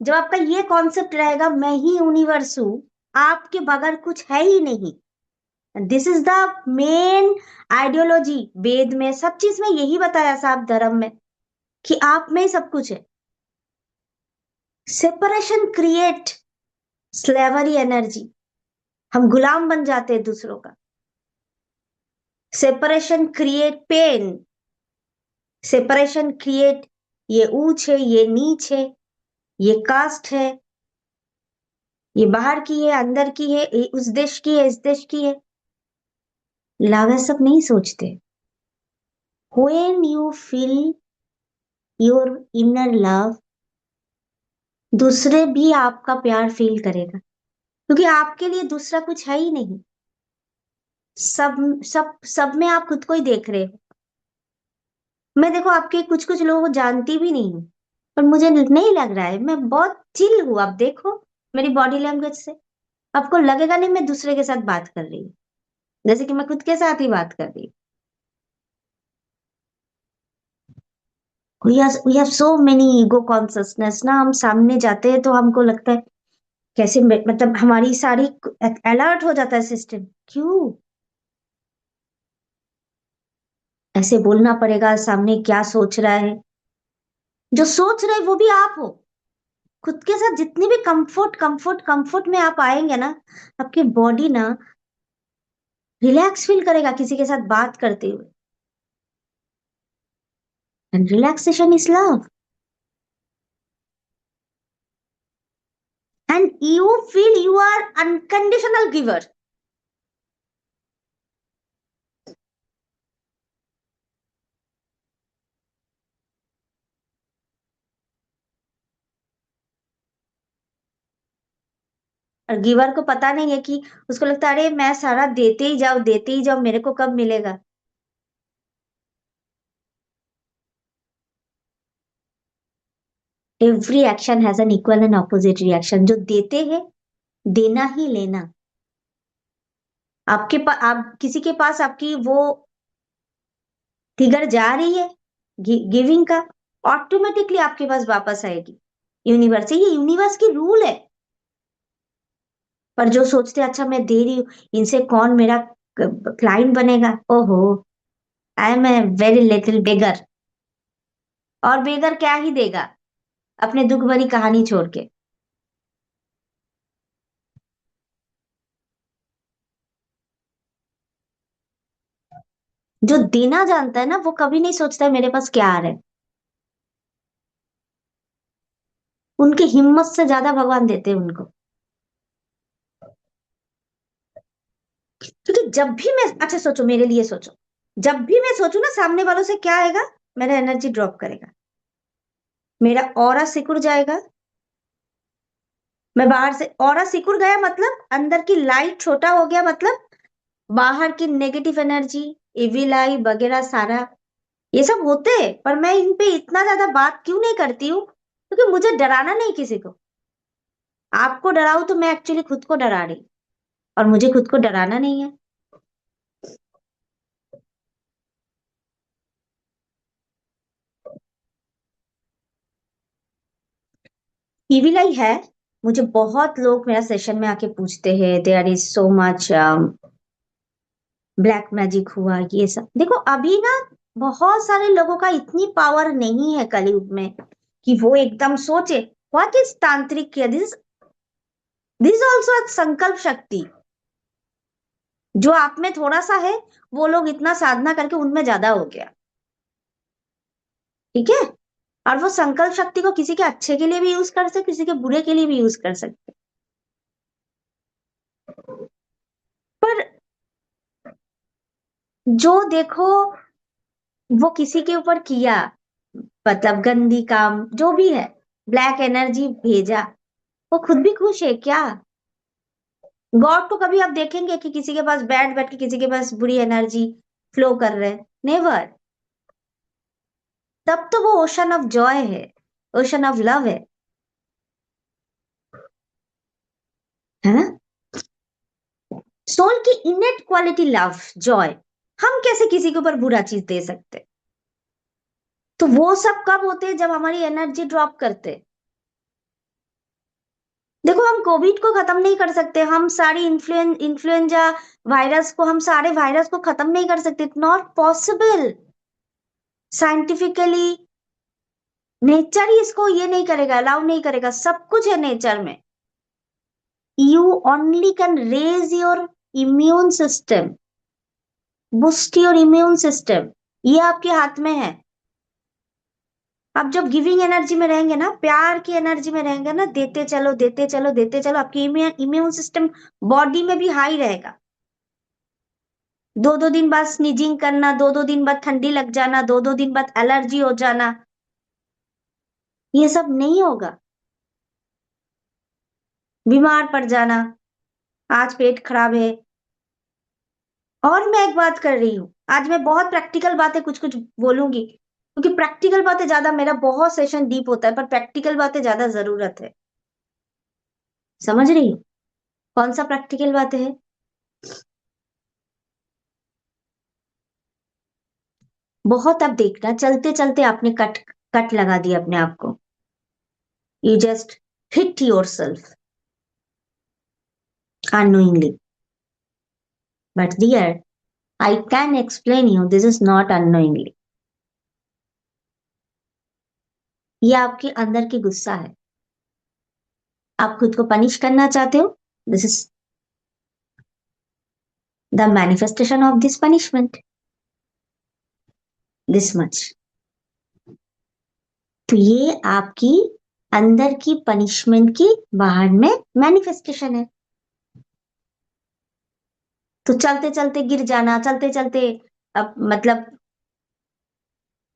जब आपका ये कॉन्सेप्ट रहेगा मैं ही यूनिवर्स हूं, आपके बगैर कुछ है ही नहीं। This is the main ideology. Veda में सब चीज में यही बताया साहब, धर्म में, कि आप में ही सब कुछ है। सेपरेशन क्रिएट स्लेवरी एनर्जी, हम गुलाम बन जाते हैं दूसरों का। Separation create pain, separation create ये ऊंच है, ये नीच है, ये कास्ट है, ये बाहर की है, अंदर की है, ये उस देश की है, इस देश की है। लव सब नहीं सोचते। When you feel your inner love, दूसरे भी आपका प्यार फील करेगा, क्योंकि आपके लिए दूसरा कुछ है ही नहीं। सब सब सब में आप खुद को ही देख रहे हो। मैं देखो आपके कुछ कुछ लोगों को जानती भी नहीं हूँ, पर मुझे नहीं लग रहा है, मैं बहुत चिल हूँ। आप देखो मेरी बॉडी लैंग्वेज से, आपको लगेगा नहीं मैं दूसरे के साथ बात कर रही हूँ, जैसे कि मैं खुद के साथ ही बात कर रही हूँ। We have so many ego consciousness ना, हम सामने जाते हैं तो हमको लगता है कैसे, मतलब हमारी सारी अलर्ट हो जाता है सिस्टम। क्यों ऐसे बोलना पड़ेगा, सामने क्या सोच रहा है, जो सोच रहे वो भी आप हो। खुद के साथ जितनी भी कंफर्ट कंफर्ट कंफर्ट में आप आएंगे ना, आपकी बॉडी ना रिलैक्स फील करेगा किसी के साथ बात करते हुए। And relaxation is love. And you feel you are unconditional giver. और गिवर को पता नहीं है कि, उसको लगता है अरे मैं सारा देते ही जाओ देते ही जाओ, मेरे को कब मिलेगा। Every action has an equal and opposite reaction. जो देते हैं, देना ही लेना। आपके पास, आप किसी के पास आपकी वो फिगर जा रही है गिविंग का, ऑटोमेटिकली आपके पास वापस आएगी यूनिवर्स से। ये यूनिवर्स की रूल है। पर जो सोचते अच्छा मैं दे रही हूँ, इनसे कौन मेरा क्लाइंट बनेगा, ओहो, I am a very little beggar. और बेगर क्या ही देगा अपने दुख भरी कहानी छोड़ के। जो देना जानता है ना, वो कभी नहीं सोचता है मेरे पास क्या आ रहा है। उनकी हिम्मत से ज्यादा भगवान देते हैं उनको। क्योंकि जब भी मैं, अच्छा सोचो मेरे लिए सोचो, जब भी मैं सोचू ना सामने वालों से क्या आएगा, मेरा एनर्जी ड्रॉप करेगा, मेरा ऑरा सिकुड़ जाएगा। मैं बाहर से ऑरा सिकुड़ गया मतलब अंदर की लाइट छोटा हो गया, मतलब बाहर की नेगेटिव एनर्जी, इविल आई वगैरह सारा ये सब होते हैं। पर मैं इन पे इतना ज्यादा बात क्यों नहीं करती हूँ, क्योंकि मुझे डराना नहीं किसी को। आपको डराऊं तो मैं एक्चुअली खुद को डरा रही, और मुझे खुद को डराना नहीं है। इविल आई है। मुझे बहुत लोग मेरा सेशन में आके पूछते हैं there is so much black magic हुआ ये सब। देखो अभी ना बहुत सारे लोगों का इतनी पावर नहीं है कलयुग में कि वो एकदम सोचे। व्हाट इज तांत्रिक, दिस ऑल्सो संकल्प शक्ति। जो आप में थोड़ा सा है, वो लोग इतना साधना करके उनमें ज्यादा हो गया। ठीक है। और वो संकल्प शक्ति को किसी के अच्छे के लिए भी यूज कर सकते, किसी के बुरे के लिए भी यूज कर सकते। पर जो देखो वो किसी के ऊपर किया, मतलब गंदी काम जो भी है, ब्लैक एनर्जी भेजा, वो खुद भी खुश है क्या? गॉड को कभी आप देखेंगे कि किसी के पास बैठ बैठ के किसी के पास बुरी एनर्जी फ्लो कर रहे हैं? नेवर। तब तो वो ओशन ऑफ जॉय है, ओशन ऑफ लव है ना? सोल की इनेट क्वालिटी लव, जॉय। हम कैसे किसी के ऊपर बुरा चीज दे सकते? तो वो सब कब होते हैं? जब हमारी एनर्जी ड्रॉप करते। देखो हम कोविड को खत्म नहीं कर सकते, हम सारी इन्फ्लुएंजा वायरस को, हम सारे वायरस को खत्म नहीं कर सकते। It's not possible. Scientifically nature ही इसको ये नहीं करेगा, अलाउ नहीं करेगा। सब कुछ है नेचर में। You only can raise your immune system, boost your immune system. ये आपके हाथ में है। आप जब गिविंग एनर्जी में रहेंगे ना, प्यार की एनर्जी में रहेंगे ना, देते चलो देते चलो देते चलो, आपकी इम्यून सिस्टम बॉडी में भी हाई रहेगा। दो दो दिन बाद स्नीजिंग करना, दो दो दिन बाद ठंडी लग जाना, दो दो दिन बाद एलर्जी हो जाना, ये सब नहीं होगा। बीमार पड़ जाना, आज पेट खराब है, और मैं एक बात कर रही हूँ, आज मैं बहुत प्रैक्टिकल बातें कुछ कुछ बोलूंगी, क्योंकि प्रैक्टिकल बातें ज्यादा, मेरा बहुत सेशन डीप होता है पर प्रैक्टिकल बातें ज्यादा जरूरत है। समझ रही हो? कौन सा प्रैक्टिकल बातें है? बहुत, अब देखना चलते चलते आपने कट कट लगा दिया अपने आप को। You just hit your self unknowingly. But dear, I can explain you this is not unknowingly. ये आपके अंदर की गुस्सा है। आप खुद को पनिश करना चाहते हो। This is the manifestation of this punishment, this much. तो ये आपकी अंदर की पनिशमेंट की बाहर में मैनिफेस्टेशन है। तो चलते चलते गिर जाना, चलते चलते अब मतलब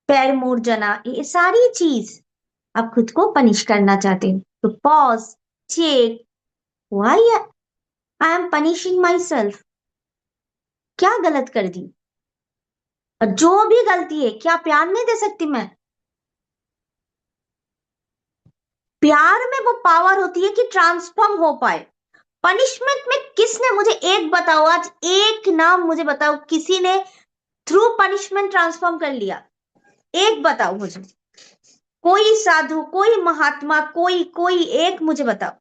पैर मुड़ जाना, ये सारी चीज आप खुद को पनिश करना चाहते हो। तो pause, check, why I am punishing my self. क्या गलत कर दी? और जो भी गलती है, क्या प्यार नहीं दे सकती मैं? प्यार में वो पावर होती है कि ट्रांसफॉर्म हो पाए। पनिशमेंट में किसने, मुझे एक बताओ, आज एक नाम मुझे बताओ, किसी ने थ्रू पनिशमेंट ट्रांसफॉर्म कर लिया? एक बताओ मुझे, कोई साधु, कोई महात्मा, कोई कोई एक मुझे बताओ।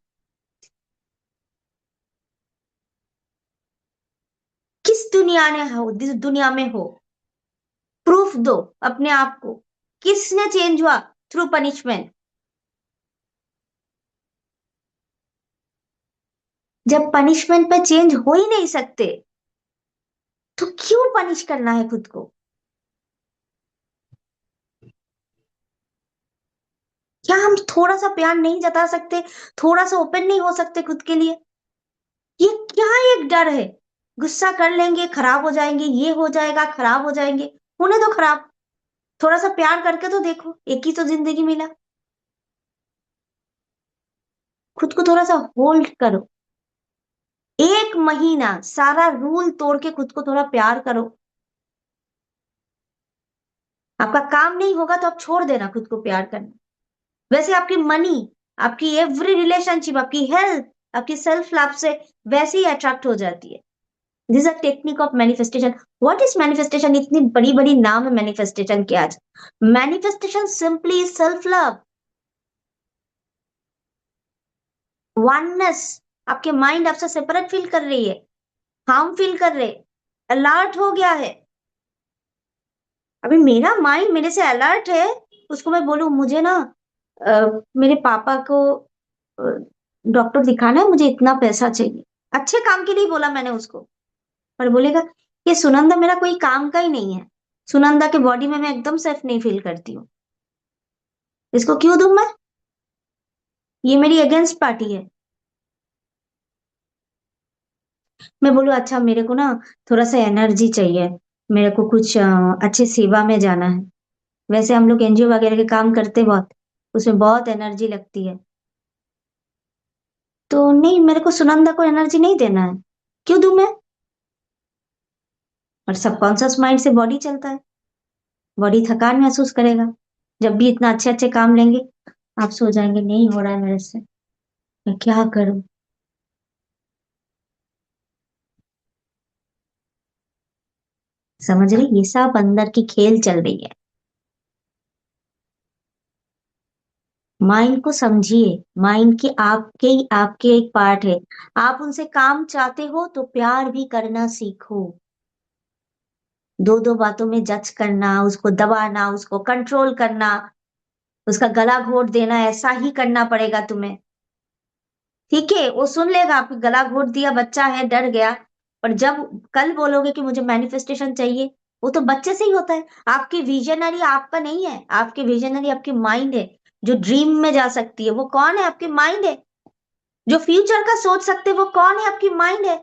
किस दुनिया ने हो, जिस दुनिया में हो, प्रूफ दो अपने आप को। किसने चेंज हुआ थ्रू पनिशमेंट? जब पनिशमेंट पे चेंज हो ही नहीं सकते, तो क्यों पनिश करना है खुद को? क्या हम थोड़ा सा प्यार नहीं जता सकते? थोड़ा सा ओपन नहीं हो सकते खुद के लिए? ये क्या एक डर है? गुस्सा कर लेंगे खराब हो जाएंगे, ये हो जाएगा खराब हो जाएंगे। होने दो खराब। थोड़ा सा प्यार करके तो देखो, एक ही तो जिंदगी मिला। खुद को थोड़ा सा होल्ड करो। एक महीना सारा रूल तोड़ के खुद को थोड़ा प्यार करो। आपका काम नहीं होगा तो आप छोड़ देना खुद को प्यार करना। वैसे आपकी मनी, आपकी एवरी रिलेशनशिप, आपकी हेल्थ, आपकी सेल्फ लव से वैसे ही अट्रैक्ट हो जाती है। This a technique of manifestation. What is manifestation? इतनी बड़ी बड़ी नाम है मैनिफेस्टेशन के आज। Manifestation simply self love, oneness. आपके माइंड आपसे सेपरेट फील कर रही है, हार्म फील कर रहे, अलर्ट हो गया है। अभी मेरा माइंड मेरे से अलर्ट है, उसको मैं बोलूं मुझे ना मेरे पापा को डॉक्टर दिखाना है, मुझे इतना पैसा चाहिए। अच्छे काम के लिए बोला मैंने उसको। पर बोलेगा ये सुनंदा मेरा कोई काम का ही नहीं है, सुनंदा के बॉडी में मैं एकदम सेफ नहीं फील करती हूँ, इसको क्यों दूं मैं? ये मेरी अगेंस्ट पार्टी है। मैं बोलूँ अच्छा मेरे को ना थोड़ा सा एनर्जी चाहिए, मेरे को कुछ अच्छे सेवा में जाना है। वैसे हम लोग एनजीओ वगैरह के काम करते बहुत, उसमें बहुत एनर्जी लगती है। तो नहीं, मेरे को सुनंदा को एनर्जी नहीं देना है, क्यों दूं मैं? और सबकॉन्शियस माइंड से बॉडी चलता है, बॉडी थकान महसूस करेगा। जब भी इतना अच्छे अच्छे काम लेंगे, आप सो जाएंगे नहीं हो रहा है मेरे से, मैं क्या करूं? समझ रही? ये सब अंदर की खेल चल रही है। माइंड को समझिए, माइंड की आपके एक पार्ट है। आप उनसे काम चाहते हो तो प्यार भी करना सीखो। दो दो बातों में जज करना, उसको दबाना, उसको कंट्रोल करना, उसका गला घोट देना, ऐसा ही करना पड़ेगा तुम्हें। ठीक है, वो सुन लेगा, आपको गला घोट दिया, बच्चा है डर गया। पर जब कल बोलोगे कि मुझे मैनिफेस्टेशन चाहिए, वो तो बच्चे से ही होता है। आपकी विजनरी आपका नहीं है, आपकी विजनरी आपकी माइंड है, जो ड्रीम में जा सकती है। वो कौन है? आपकी माइंड है। जो फ्यूचर का सोच सकते हैं, वो कौन है? आपकी माइंड है।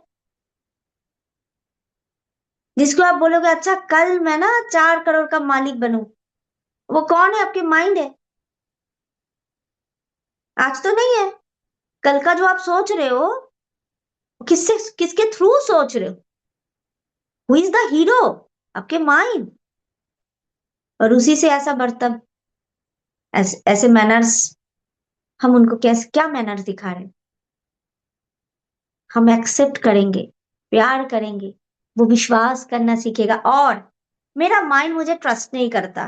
जिसको आप बोलोगे अच्छा कल मैं ना 4 करोड़ का मालिक बनूं, वो कौन है? आपकी माइंड है। आज तो नहीं है। कल का जो आप सोच रहे हो, किससे किसके थ्रू सोच रहे हो? Who is the hero? आपके माइंड। और उसी से ऐसा बर्तन, ऐसे मैनर्स, हम उनको कैसे क्या मैनर्स दिखा रहे हैं? हम एक्सेप्ट करेंगे, प्यार करेंगे, वो विश्वास करना सीखेगा। और मेरा माइंड मुझे ट्रस्ट नहीं करता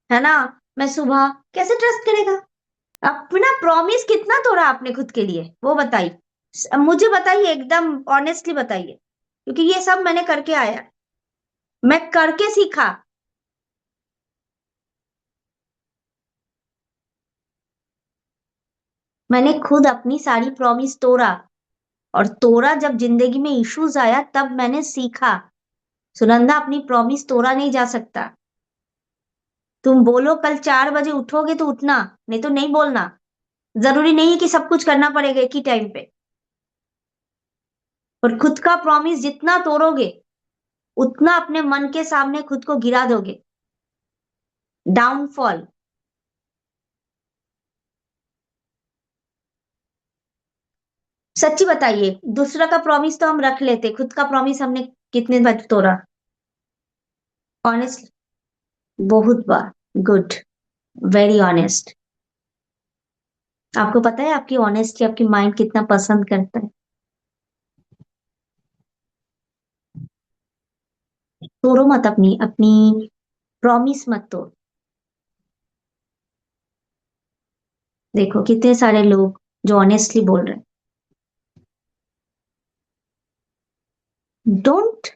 है ना, मैं सुबह कैसे ट्रस्ट करेगा? अपना प्रॉमिस कितना तोड़ा आपने खुद के लिए, वो बताइए। मुझे बताइए, एकदम ऑनेस्टली बताइए, क्योंकि ये सब मैंने करके आया, मैं करके सीखा। मैंने खुद अपनी सारी प्रॉमिस तोड़ा, और तोड़ा जब जिंदगी में इश्यूज आया तब मैंने सीखा, सुनंदा अपनी प्रॉमिस तोड़ा नहीं जा सकता। तुम बोलो कल 4 बजे उठोगे तो उठना, नहीं तो नहीं बोलना। जरूरी नहीं है कि सब कुछ करना पड़ेगा एक ही टाइम पे। और खुद का प्रॉमिस जितना तोड़ोगे, उतना अपने मन के सामने खुद को गिरा दोगे। डाउनफॉल। सच्ची बताइए, दूसरा का प्रॉमिस तो हम रख लेते, खुद का प्रॉमिस हमने कितने बार तोड़ा? ऑनेस्ट, बहुत बार। Good, very honest. आपको पता है आपकी ऑनेस्टी आपकी माइंड कितना पसंद करता है? तोड़ो मत, अपनी अपनी प्रॉमिस मत तोड़। देखो कितने सारे लोग जो ऑनेस्टली बोल रहे हैं, डोंट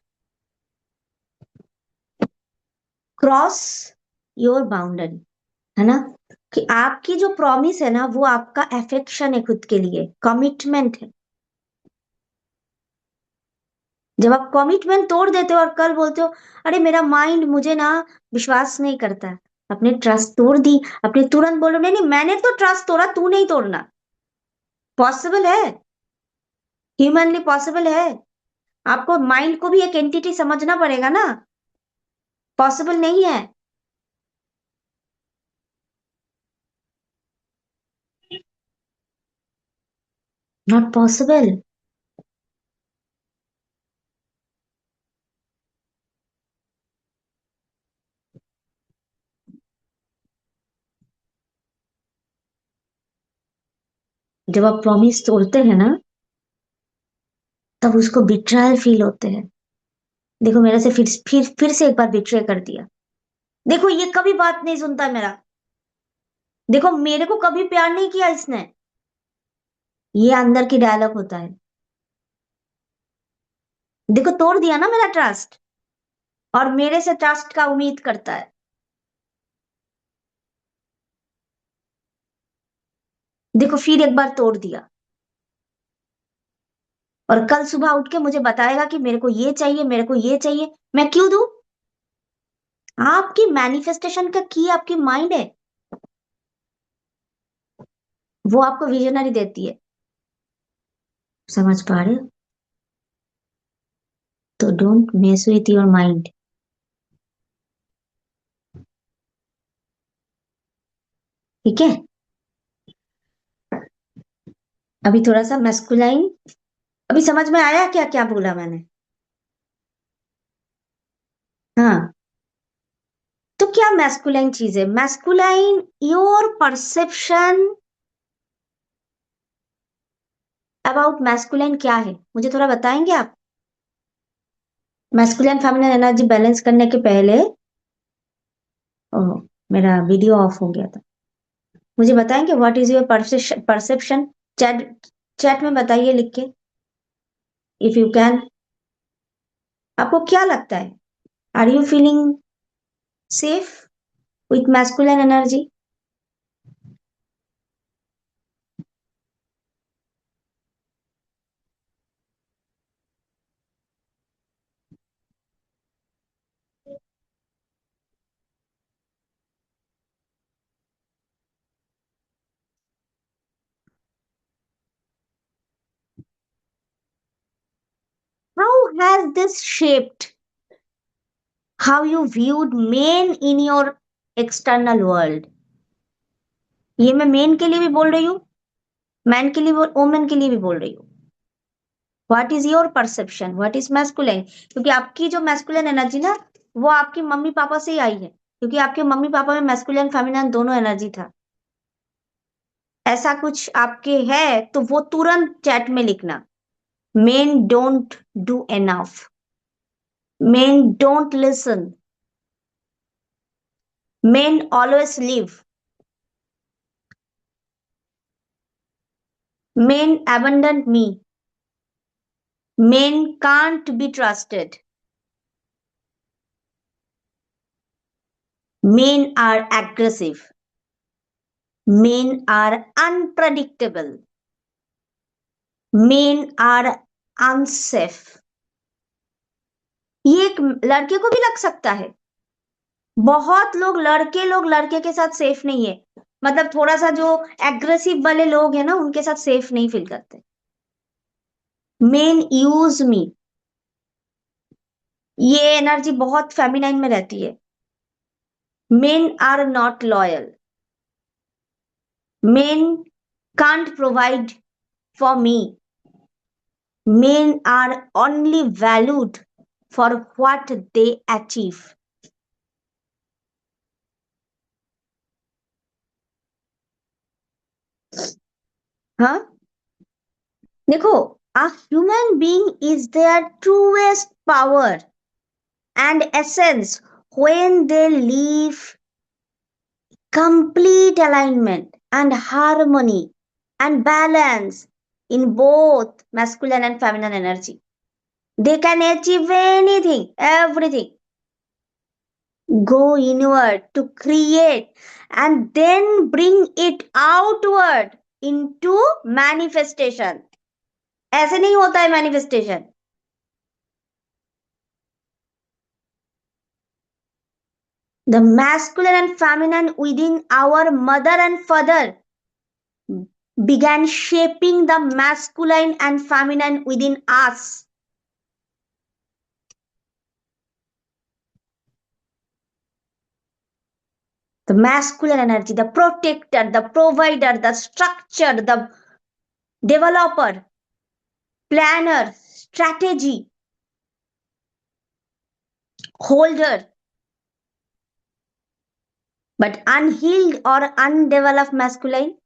क्रॉस योर बाउंड्री, है ना? कि आपकी जो प्रॉमिस है ना, वो आपका अफेक्शन है खुद के लिए, कमिटमेंट है। जब आप कमिटमेंट तोड़ देते हो और कल बोलते हो अरे मेरा माइंड मुझे ना विश्वास नहीं करता, अपने ट्रस्ट तोड़ दी, अपने तुरंत बोलो नहीं नहीं मैंने तो ट्रस्ट तोड़ा, तू नहीं तोड़ना। पॉसिबल है, ह्यूमनली पॉसिबल है। आपको माइंड को भी एक एंटिटी समझना पड़ेगा ना, पॉसिबल नहीं है। Not possible. जब आप प्रॉमिस तोड़ते हैं ना, तब उसको बिट्रायल फील होते हैं। देखो मेरे से फिर से एक बार बिट्रे कर दिया। देखो ये कभी बात नहीं सुनता मेरा। देखो मेरे को कभी प्यार नहीं किया इसने। ये अंदर की डायलॉग होता है। देखो तोड़ दिया ना मेरा ट्रस्ट, और मेरे से ट्रस्ट का उम्मीद करता है। देखो फिर एक बार तोड़ दिया, और कल सुबह उठ के मुझे बताएगा कि मेरे को ये चाहिए, मेरे को ये चाहिए। मैं क्यों दूं? आपकी मैनिफेस्टेशन का की आपकी माइंड है, वो आपको विजनरी देती है। समझ पा रहे हो? तो don't mess with your mind. ठीक है? अभी थोड़ा सा मैस्कुलाइन, अभी समझ में आया क्या क्या बोला मैंने? हाँ। तो क्या मैस्कुलाइन चीज है? Masculine your perception about masculine क्या है, मुझे थोड़ा बताएंगे आप? मैस्कुलाइन फेमिनिन एनर्जी बैलेंस करने के पहले, ओह, मेरा वीडियो ऑफ हो गया था। मुझे बताएंगे what is your perception? Chat chat में बताइए लिख के, इफ यू कैन। आपको क्या लगता है? Are you feeling safe with masculine energy? How has this shaped how you viewed men in your external world? ये मैं मेन के लिए भी बोल रही हूँ, मैन के लिए, वुमेन के लिए भी बोल रही हूँ। What is your perception, what is masculine? क्योंकि आपकी जो मैस्कुलिन एनर्जी ना, वो आपके मम्मी पापा से ही आई है, क्योंकि आपके मम्मी पापा में मैस्कुलिन फेमिनिन दोनों एनर्जी था। ऐसा कुछ आपके है तो वो तुरंत चैट में लिखना। Main don't do enough, main don't listen, main always live, main abandon me, men can't be trusted, men are aggressive, men are unpredictable, men are unsafe। ये एक लड़के को भी लग सकता है। बहुत लोग लड़के के साथ सेफ नहीं है, मतलब थोड़ा सा जो एग्रेसिव वाले लोग हैं ना, उनके साथ सेफ नहीं फील करते। मेन यूज मी, ये एनर्जी बहुत फेमिनाइन में रहती है। Men are not loyal, men can't provide for me, men are only valued for what they achieve। हाँ, देखो, a human being is their truest power and essence when they live complete alignment and harmony and balance in both masculine and feminine energy। They can achieve anything, everything, go inward to create and then bring it outward into manifestation। ऐसे नहीं होता है manifestation। The masculine and feminine within our mother and father began shaping the masculine and feminine within us। The masculine energy, the protector, the provider, the structure, the developer, planner, strategy, holder, but unhealed or undeveloped masculine,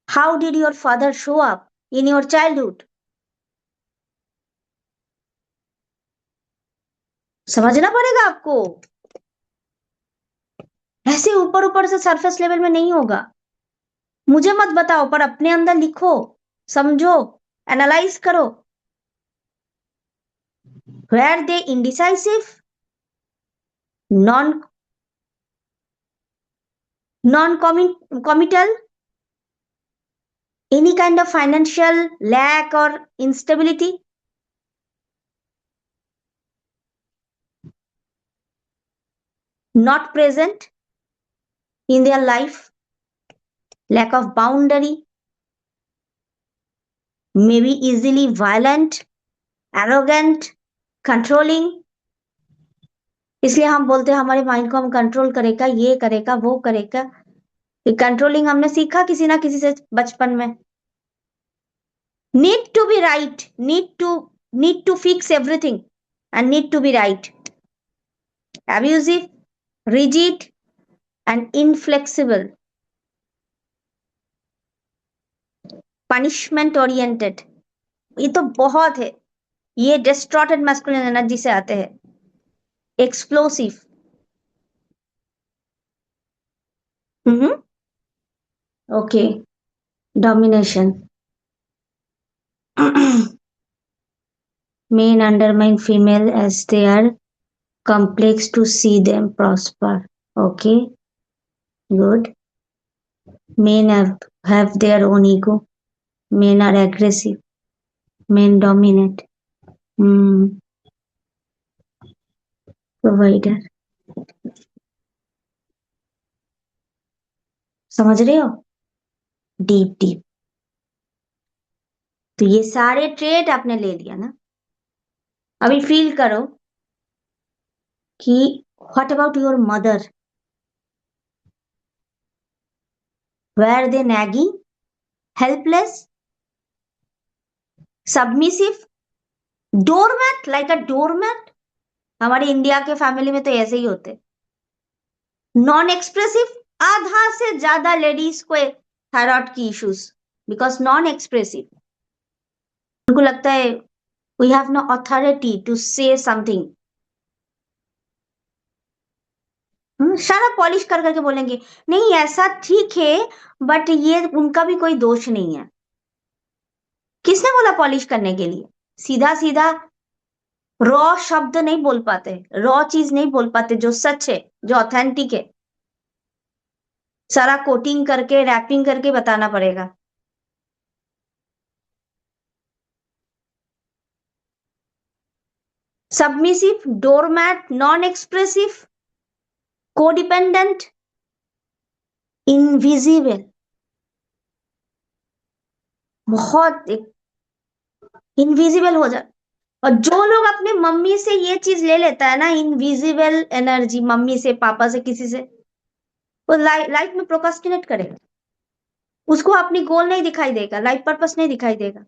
how did your father show up in your childhood? समझना पड़ेगा आपको, ऐसे ऊपर ऊपर से surface level में नहीं होगा। मुझे मत बताओ, पर अपने अंदर लिखो, समझो, एनालाइज करो। Were they indecisive, non-committal, any kind of financial lack or instability? Not present in their life, lack of boundary, maybe easily violent, arrogant, controlling। इसलिए हम बोलते हैं हमारे माइंड को हम कंट्रोल करेगा, ये करेगा, वो करेगा। कंट्रोलिंग हमने सीखा किसी ना किसी से बचपन में। Need to be right, need to fix everything and need to be right, abusive, rigid and inflexible, punishment oriented। ये तो बहुत है, ये डिस्टॉर्टेड मैस्कुलिन एनर्जी से आते हैं। Explosive, okay, domination. Men undermine female as they are complex to see them prosper। Okay, good। Men have their own ego, men are aggressive, men dominate। Provider, समझ रहे हो? Deep deep. तो ये सारे trade आपने ले लिया ना। अभी फील करो कि what about your mother, were they nagging, helpless, submissive, doormat, like a doormat, हमारे इंडिया के फैमिली में तो ऐसे ही होते। नॉन एक्सप्रेसिव, आधा से ज्यादा लेडीज को थायराइड की इश्यूज, बिकॉज नॉन एक्सप्रेसिव, उनको लगता है we have no authority to say something. सारा पॉलिश कर करके बोलेंगे नहीं ऐसा ठीक है, बट ये उनका भी कोई दोष नहीं है। किसने बोला पॉलिश करने के लिए? सीधा सीधा रॉ शब्द नहीं बोल पाते, रॉ चीज नहीं बोल पाते, जो सच है, जो ऑथेंटिक है, सारा कोटिंग करके रैपिंग करके बताना पड़ेगा। Submissive, doormat, non expressive, codependent, invisible, बहुत इनविजिबल हो जाए। और जो लोग अपने मम्मी से ये चीज ले लेता है ना, इनविजिबल एनर्जी, मम्मी से, पापा से, किसी से, वो लाइफ में प्रोकास्टिनेट करेगा, उसको अपनी गोल नहीं दिखाई देगा, लाइफ पर्पस नहीं दिखाई देगा,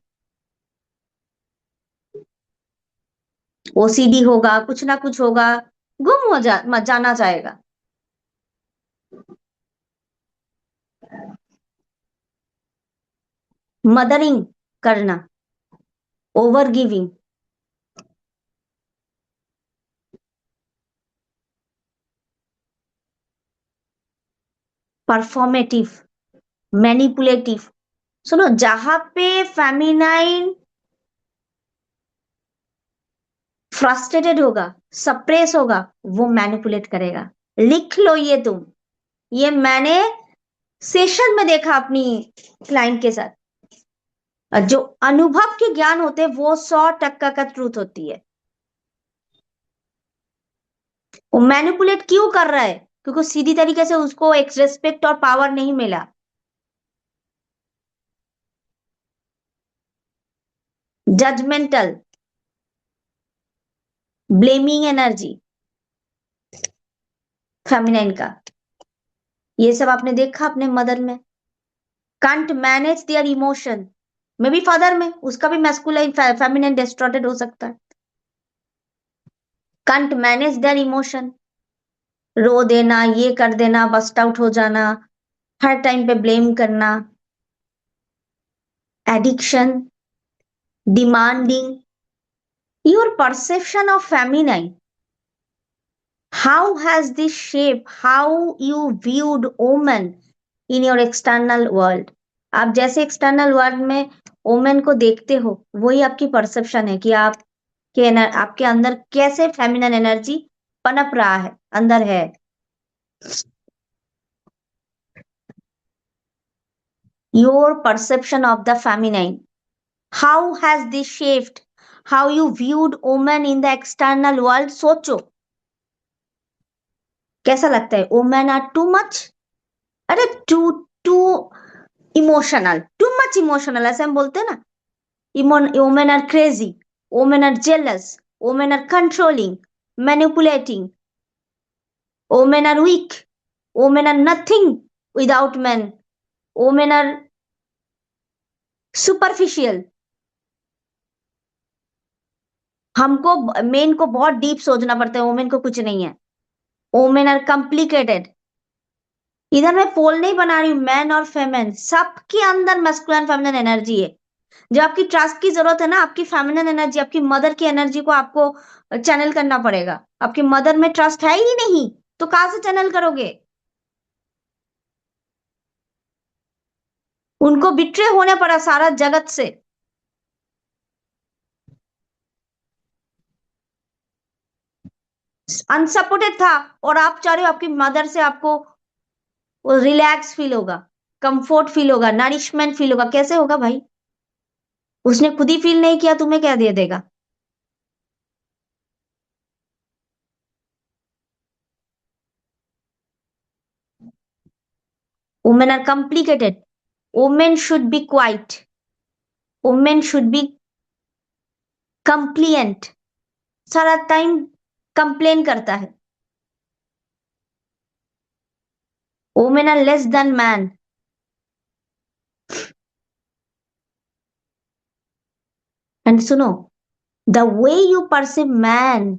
ओसीडी होगा, कुछ ना कुछ होगा, गुम हो जाना चाहेगा। मदरिंग करना, ओवर गिविंग, परफॉर्मेटिव, मैनिपुलेटिव। सुनो, जहां पे फेमिनाइन फ्रस्ट्रेटेड होगा, सप्रेस होगा, वो मैनिपुलेट करेगा। लिख लो ये तुम, ये मैंने सेशन में देखा अपनी क्लाइंट के साथ। जो अनुभव के ज्ञान होते हैं वो 100% का ट्रूथ होती है। वो मैनिपुलेट क्यों कर रहा है? क्योंकि सीधी तरीके से उसको एक रेस्पेक्ट और पावर नहीं मिला। जजमेंटल, ब्लेमिंग एनर्जी, फेमिनाइन का, ये सब आपने देखा अपने मदर में। Can't manage there emotion, may be father में, उसका भी मैस्कुलाइन फेमिनाइन डिस्टॉर्टेड हो सकता है। कांट मैनेज देयर इमोशन, रो देना, ये कर देना, बस्ट आउट हो जाना, हर टाइम पे ब्लेम करना, addiction, demanding. Your perception of feminine, how has this shaped how you viewed women in your external world? आप जैसे एक्सटर्नल वर्ल्ड में वोमेन को देखते हो, वही आपकी परसेप्शन है कि आपके अंदर कैसे फेमिनन एनर्जी पनप रहा है, अंदर है। Your perception of the feminine, how has this shaped how you viewed women in the external world? सोचो, कैसा लगता है? वोमेन आर टू मच, अरे too too emotional, too much emotional, ऐसे हम बोलते हैं ना। Women are crazy, women are jealous, women are controlling, manipulating, women are weak, women are nothing without men, women are superficial। हमको main को बहुत deep सोचना पड़ता है, वोमेन को कुछ नहीं है। Women are complicated. इधर मैं पोल नहीं बना रही हूँ, मैन और फेमेन, सबके अंदर मैस्कुलिन फेमिनिन एनर्जी है। जब आपकी ट्रस्ट की जरूरत है ना, आपकी फेमिनिन एनर्जी, आपकी मदर की एनर्जी को आपको चैनल करना पड़ेगा। आपकी मदर में ट्रस्ट है ही नहीं, तो कहां से चैनल करोगे? उनको बिट्रे होने पड़ा सारा जगत से। अनसपोर्टेड था, और आप चाह रहे हो आपकी मदर से आपको वो रिलैक्स फील होगा, कंफर्ट फील होगा, नरिशमेंट फील होगा। कैसे होगा भाई? उसने खुद ही फील नहीं किया, तुम्हें क्या दे देगा? Women are complicated, women should be quiet, women should be compliant, सारा टाइम कंप्लेन करता है। Women are less than man. And सुनो, the way you perceive man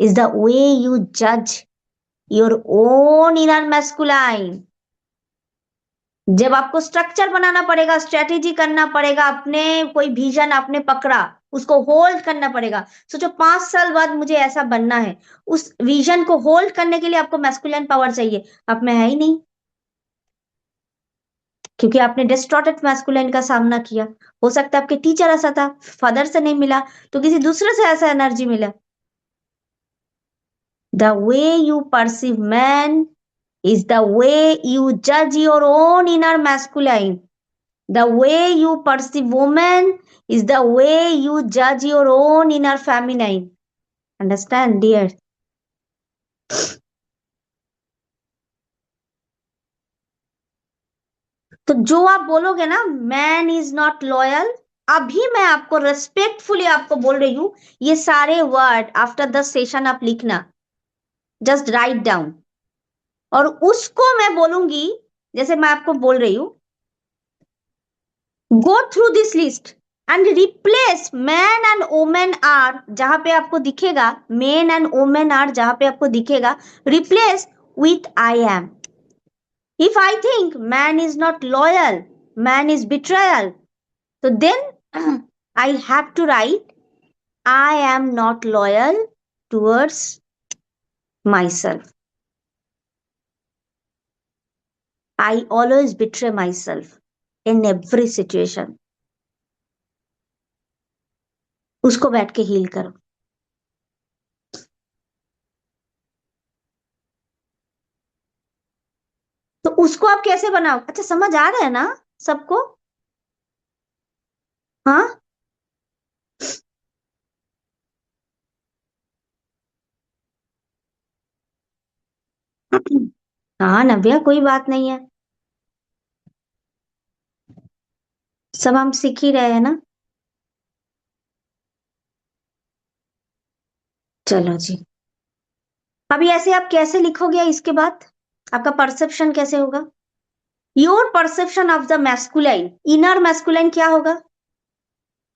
is the way you judge your own inner masculine. जब आपको structure बनाना पड़ेगा, strategy करना पड़ेगा, अपने कोई विजन आपने पकड़ा, उसको होल्ड करना पड़ेगा। सोचो 5 साल बाद मुझे ऐसा बनना है, उस विजन को होल्ड करने के लिए आपको मैस्कुलिन पावर चाहिए, आप में है ही नहीं, क्योंकि आपने डिस्टॉर्टेड मैस्कुलिन का सामना किया। हो सकता है आपके टीचर ऐसा था, फादर से नहीं मिला तो किसी दूसरे से ऐसा एनर्जी मिला। The way you perceive man is the way you judge your own inner masculine. The way you perceive woman is the way you judge your own inner feminine. Understand, dear? तो जो आप बोलोगे ना, man is not loyal, अभी मैं आपको respectfully आपको बोल रही हूं, ये सारे वर्ड आफ्टर द सेशन आप लिखना, जस्ट राइट डाउन, और उसको मैं बोलूंगी, जैसे मैं आपको बोल रही हूं, go through this list and replace man and women are, जहां पे आपको दिखेगा मैन एंड वोमेन आर, जहां पे आपको दिखेगा, replace with I am. If I think man is not loyal, man is betrayal, तो then I have to write I am not loyal towards my self. I always betray myself in every situation. उसको बैठ के heal करो. तो उसको आप कैसे बनाओ? अच्छा, समझ आ रहा है ना सबको? हाँ, हाँ नव्या, कोई बात नहीं है, सब हम सीख ही रहे हैं ना. चलो जी, अभी ऐसे आप कैसे लिखोगे इसके बाद? आपका परसेप्शन कैसे होगा? Your perception of the masculine, inner masculine क्या होगा?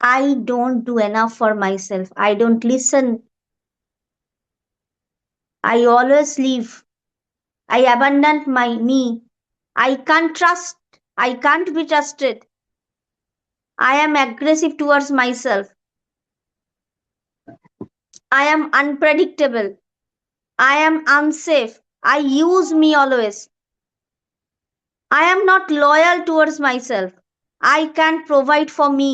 I don't do enough for my self, I don't listen, I always leave, I abandoned me. I can't trust. I can't be trusted. I am aggressive towards myself. I am unpredictable. I am unsafe. I use me always. I am not loyal towards myself. I can't provide for me.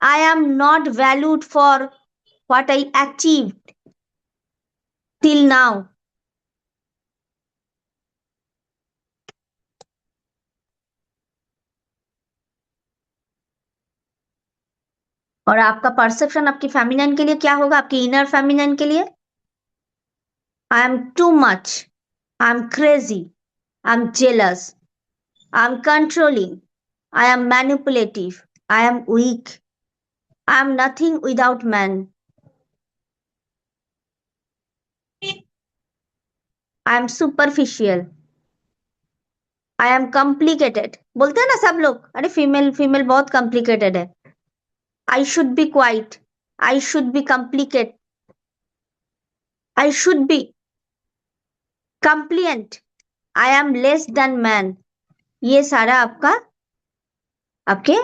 I am not valued for what I achieved till now. और आपका perception आपकी feminine के लिए क्या होगा? आपकी inner feminine के लिए, I am too much, I am crazy, I am jealous, I am controlling. I am manipulative. I am weak. I am nothing without man. I am superficial. I am complicated. बोलते हैं ना सब लोग, अरे female female बहुत complicated है. I should be quiet. I should be complicated. I should be compliant. I am less than man. ये सारा आपका आपके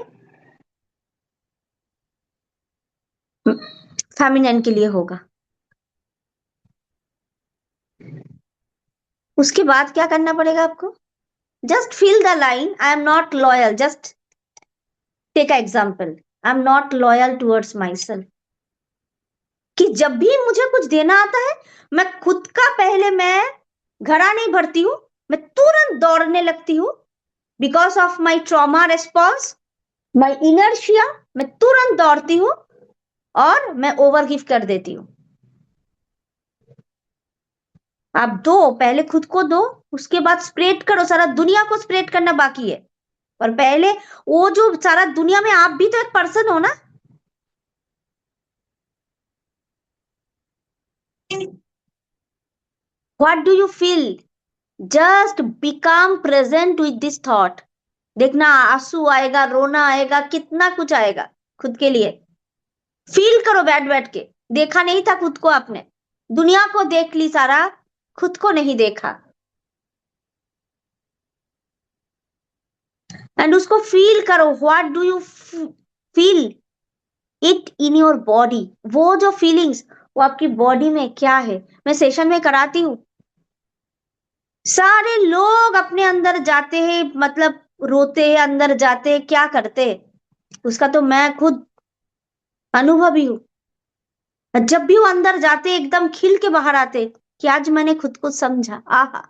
फेमिनिन के लिए होगा. उसके बाद क्या करना पड़ेगा आपको? Just feel the line, I am not loyal. Just take example, I am not loyal towards my self. कि जब भी मुझे कुछ देना आता है, मैं खुद का पहले मैं घड़ा नहीं भरती हूं, मैं तुरंत दौड़ने लगती हूं. Because of my trauma response, my inertia, मैं तुरंत दौड़ती हूं और मैं ओवर गिव कर देती हूं. आप दो, पहले खुद को दो, उसके बाद स्प्रेड करो, सारा दुनिया को स्प्रेड करना बाकी है. और पहले वो जो सारा दुनिया में, आप भी तो एक पर्सन हो ना. What do you feel? Just become present with this thought. देखना आंसू आएगा, रोना आएगा, कितना कुछ आएगा खुद के लिए. फील करो बैठ बैठ के। देखा नहीं था खुद को आपने, दुनिया को देख ली सारा, खुद को नहीं देखा। एंड उसको फील करो, what do you feel it in your body. वो जो फीलिंग्स वो आपकी बॉडी में क्या है, मैं सेशन में कराती हूँ। सारे लोग अपने अंदर जाते हैं, मतलब रोते हैं, अंदर जाते हैं, क्या करते हैं उसका तो मैं खुद अनुभवी हूँ। जब भी वो अंदर जाते एकदम खिल के बाहर आते कि आज मैंने खुद को समझा, आहा,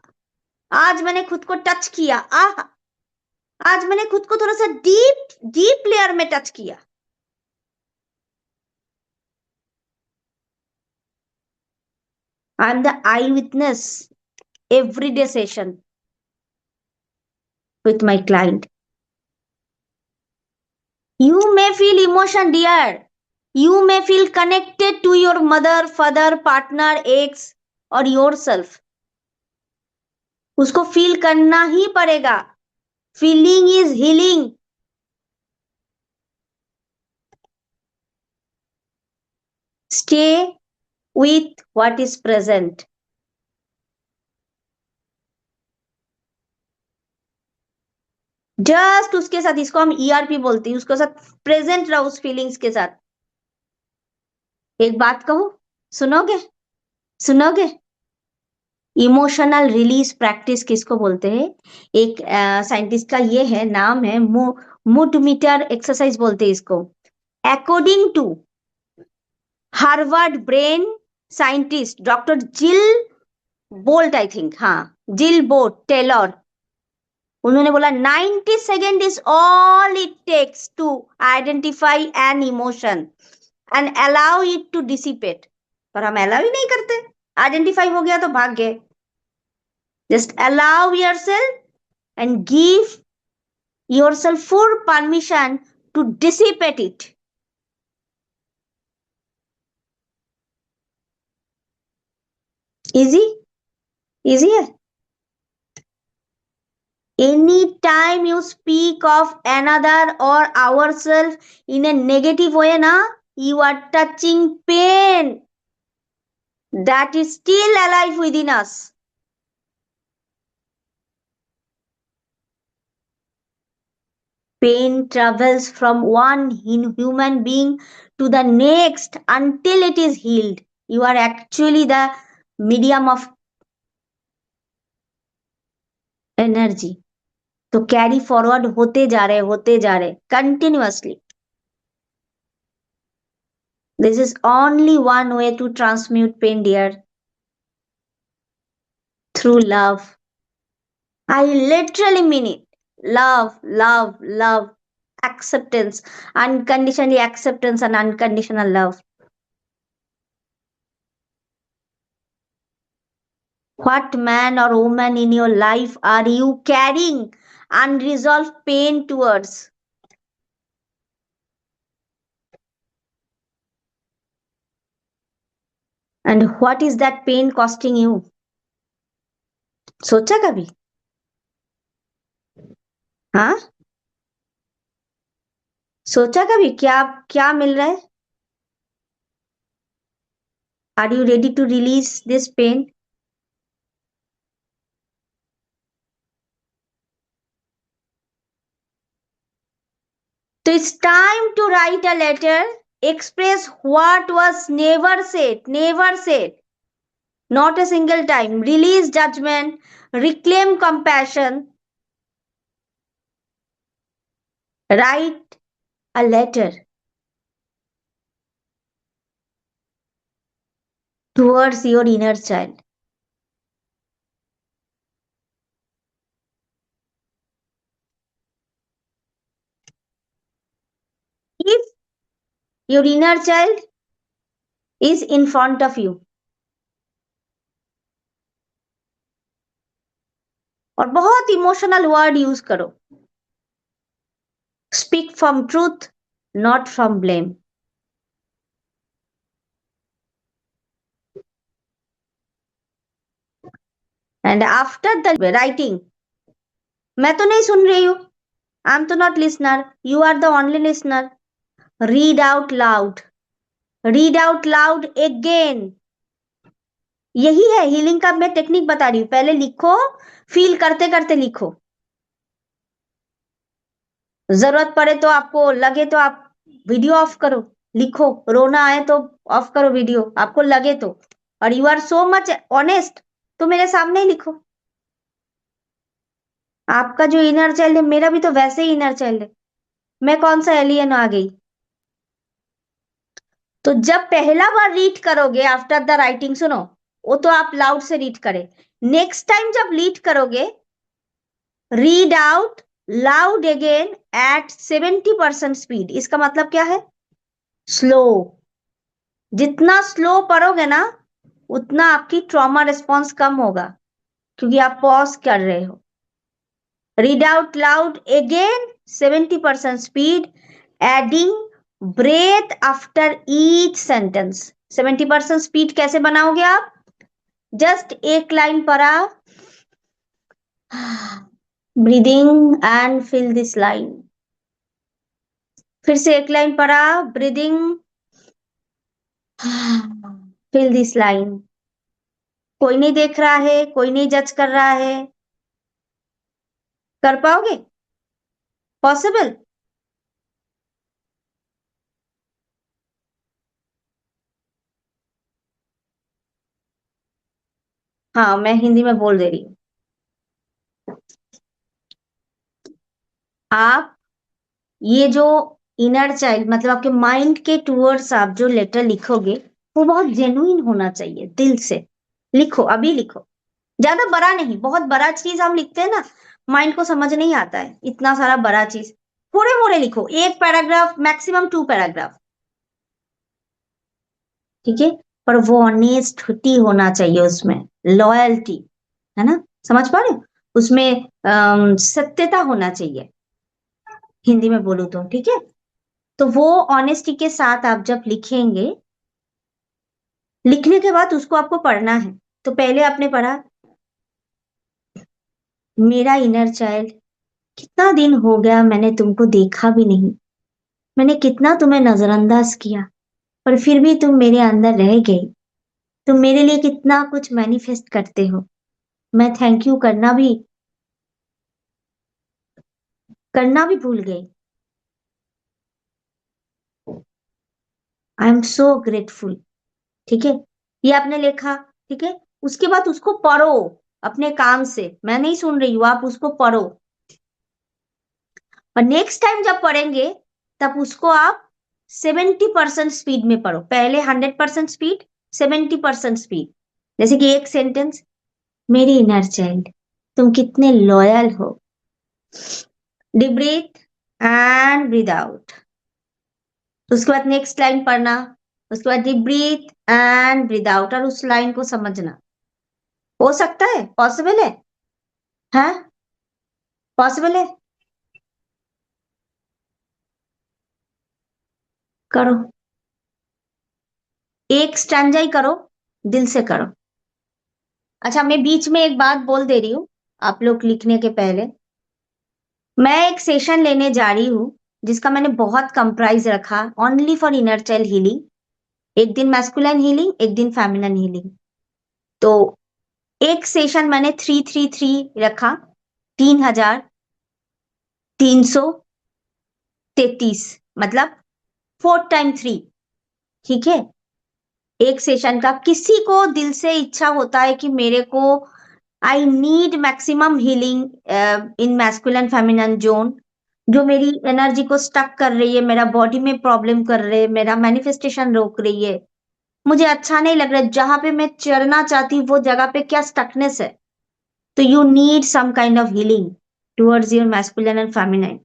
आज मैंने खुद को टच किया, आहा, आज मैंने खुद को थोड़ा सा डीप डीप लेयर में टच किया। I am the I witness everyday session with my client. You may feel emotion, dear. You may feel connected to your mother, father, partner, ex or yourself. उसको feel करना ही पड़ेगा। Feeling is healing. Stay with what is present. Just उसके साथ, इसको हम ERP बोलते हैं, उसके साथ प्रेजेंट रहो उस फीलिंग्स के साथ। एक बात कहूं, सुनोगे? सुनोगे? इमोशनल रिलीज प्रैक्टिस किसको बोलते हैं? एक साइंटिस्ट का ये है, नाम है मूड मीटर एक्सरसाइज बोलते हैं इसको। According to Harvard brain scientist doctor Jill Bolt, I think, हाँ, जिल बोल्ट टेलर, उन्होंने बोला 90 second is all it takes to identify an emotion and allow it to dissipate. पर हम अलाउ ही नहीं करते। आइडेंटिफाई हो गया तो भाग गए। Just allow yourself and give yourself full permission to dissipate it. Easy? Easy है? Anytime you speak of another or ourselves in a negative way, na, you are touching pain that is still alive within us. Pain travels from one human being to the next until it is healed. You are actually the medium of energy. तो carry forward होते जा रहे continuously. This is only one way to transmute pain, dear, through love. I literally mean it. Love, love, love, acceptance, unconditionally acceptance and unconditional love. What man or woman in your life are you carrying unresolved pain towards? And what is that pain costing you? सोचा कभी? हाँ, सोचा कभी क्या क्या मिल रहा है? Are you ready to release this pain? So it's time to write a letter, express what was never said, not a single time. Release judgment, reclaim compassion, write a letter towards your inner child. If your inner child is in front of you, और बहुत emotional word use करो, speak from truth, not from blame. And after the writing, मैं तो नहीं सुन रही हूँ, I am तो not listener, you are the only listener. Read out loud read out loud again. यही है हीलिंग का मैं टेक्निक बता रही हूं। पहले लिखो, फील करते करते लिखो। जरूरत पड़े तो, आपको लगे तो आप वीडियो ऑफ करो, लिखो। रोना आए तो ऑफ करो वीडियो, आपको लगे तो। और you are so much honest, तो मेरे सामने ही लिखो। आपका जो इनर चाइल्ड है, मेरा भी तो वैसे ही इनर चाइल्ड है। मैं कौन सा एलियन आ गई? तो जब पहला बार रीड करोगे आफ्टर द राइटिंग, सुनो, वो तो आप लाउड से रीड करें। नेक्स्ट टाइम जब रीड करोगे, read out loud again at 70% speed. इसका मतलब क्या है? स्लो। जितना स्लो पढ़ोगे ना, उतना आपकी ट्रॉमा रिस्पॉन्स कम होगा, क्योंकि आप पॉज कर रहे हो। Read out loud again 70% speed, adding breath after each sentence. 70% speed कैसे बनाओगे आप? जस्ट एक लाइन पढ़ा, breathing and fill this line. फिर से एक लाइन पढ़ा, ब्रीदिंग, फिल दिस लाइन। कोई नहीं देख रहा है, कोई नहीं जज कर रहा है। कर पाओगे? पॉसिबल? हाँ, मैं हिंदी में बोल दे रही हूँ। आप ये जो इनर चाइल्ड, मतलब आपके माइंड के टूवर्ड्स आप जो लेटर लिखोगे, वो बहुत जेन्युइन होना चाहिए, दिल से लिखो, अभी लिखो। ज्यादा बड़ा नहीं, बहुत बड़ा चीज हम लिखते हैं ना, माइंड को समझ नहीं आता है इतना सारा बड़ा चीज। थोड़े मोड़े लिखो, एक पैराग्राफ, मैक्सिमम 2 पैराग्राफ, ठीक है? पर वो ऑनेस्टी होना चाहिए उसमें, लॉयल्टी, है ना? समझ पा रहे हो? उसमें सत्यता होना चाहिए, हिंदी में बोलूं तो, ठीक है? तो वो ऑनेस्टी के साथ आप जब लिखेंगे, लिखने के बाद उसको आपको पढ़ना है। तो पहले आपने पढ़ा, मेरा इनर चाइल्ड, कितना दिन हो गया मैंने तुमको देखा भी नहीं, मैंने कितना तुम्हें नजरअंदाज किया, पर फिर भी तुम मेरे अंदर रह गई। तुम मेरे लिए कितना कुछ मैनिफेस्ट करते हो, मैं थैंक यू करना भी भूल गई। आई एम सो ग्रेटफुल, ठीक है? ये आपने लिखा, ठीक है? उसके बाद उसको पढ़ो अपने काम से, मैं नहीं सुन रही हूँ, आप उसको पढ़ो। और नेक्स्ट टाइम जब पढ़ेंगे, तब उसको आप 70% स्पीड में पढ़ो। पहले 100% स्पीड, 70% स्पीड। जैसे कि एक सेंटेंस, मेरी इनर चाइल्ड, तुम कितने लॉयल हो। Deep breath and breath out. उसके बाद नेक्स्ट लाइन पढ़ना, उसके बाद deep breath and breath out, और उस लाइन को समझना। हो सकता है? पॉसिबल है? हाँ, पॉसिबल है। करो, एक स्टैंजा ही करो, दिल से करो। अच्छा, मैं बीच में एक बात बोल दे रही हूँ, आप लोग लिखने के पहले। मैं एक सेशन लेने जा रही हूँ, जिसका मैंने बहुत कम प्राइस रखा, only for inner child healing. एक दिन मैस्कुलाइन हीलिंग, एक दिन फेमिनिन हीलिंग। तो एक सेशन मैंने 333 रखा, 3,333, मतलब 4 टाइम 3, ठीक है? एक सेशन का, किसी को दिल से इच्छा होता है कि मेरे को, I need maximum healing in masculine feminine zone, जो मेरी एनर्जी को स्टक कर रही है, मेरा बॉडी में प्रॉब्लम कर रही है, मेरा मैनिफेस्टेशन रोक रही है, मुझे अच्छा नहीं लग रहा है, जहां पे मैं चलना चाहती हूँ वो जगह पे क्या स्टकनेस है। तो you need some kind of healing towards your masculine and feminine.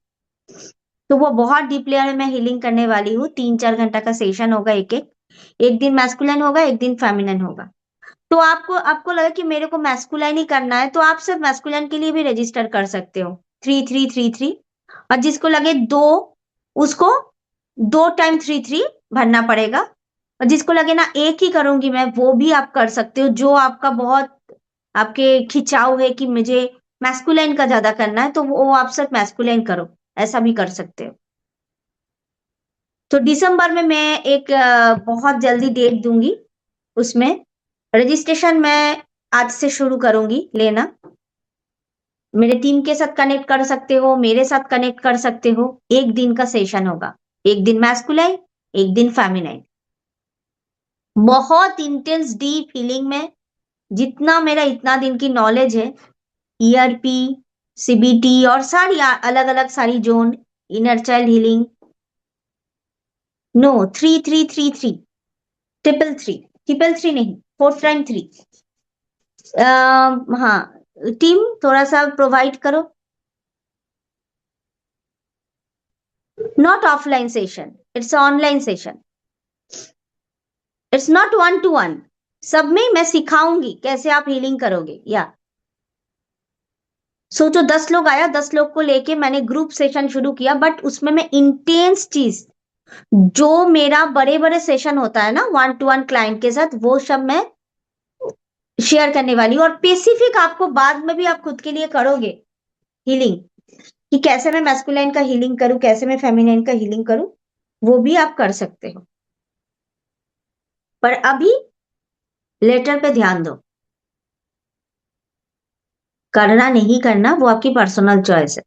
तो वो बहुत डीप लेयर में मैं हीलिंग करने वाली हूँ। 3-4 घंटा का सेशन होगा, एक एक, एक दिन मैस्कुलिन होगा, एक दिन फेमिनिन होगा। तो आपको आपको लगा कि मेरे को मैस्कुलाइन ही करना है, तो आप सिर्फ मैस्कुलाइन के लिए भी रजिस्टर कर सकते हो, 3333। और जिसको लगे दो, उसको 2 टाइम 33 भरना पड़ेगा। और जिसको लगे ना एक ही करूंगी मैं, वो भी आप कर सकते हो। जो आपका बहुत, आपके खिंचाव है कि मुझे मैस्कुलाइन का ज्यादा करना है, तो वो आप सिर्फ मैस्कुलाइन करो, ऐसा भी कर सकते हो। तो दिसंबर में मैं एक बहुत जल्दी डेट दूंगी, उसमें रजिस्ट्रेशन मैं आज से शुरू करूंगी लेना। मेरे टीम के साथ कनेक्ट कर सकते हो, मेरे साथ कनेक्ट कर सकते हो। एक दिन का सेशन होगा, एक दिन मैस्कुलाइन, एक दिन फेमिनाइन। बहुत इंटेंस डीप हीलिंग में जितना मेरा इतना दिन की नॉलेज है, ईआरपी, सीबीटी और सारी अलग अलग सारी zone, inner child healing. No, 3333, triple three, triple three नहीं, 4 टाइम 3। हाँ, टीम थोड़ा सा प्रोवाइड करो। Not offline session, it's online session, it's not 1 to 1। सब में मैं सिखाऊंगी कैसे आप हीलिंग करोगे। या सोचो 10 लोग आया, 10 लोग को लेके मैंने ग्रुप सेशन शुरू किया, बट उसमें मैं इंटेंस चीज, जो मेरा बड़े बड़े सेशन होता है ना 1 to 1 क्लाइंट के साथ, वो सब मैं शेयर करने वाली हूँ। और स्पेसिफिक आपको बाद में भी आप खुद के लिए करोगे हीलिंग, कि कैसे मैं मैस्कुलाइन का हीलिंग करूं, कैसे मैं फेमिनाइन का हीलिंग करूं, वो भी आप कर सकते हो। पर अभी लेटर पे ध्यान दो, करना नहीं करना वो आपकी पर्सनल चॉइस है।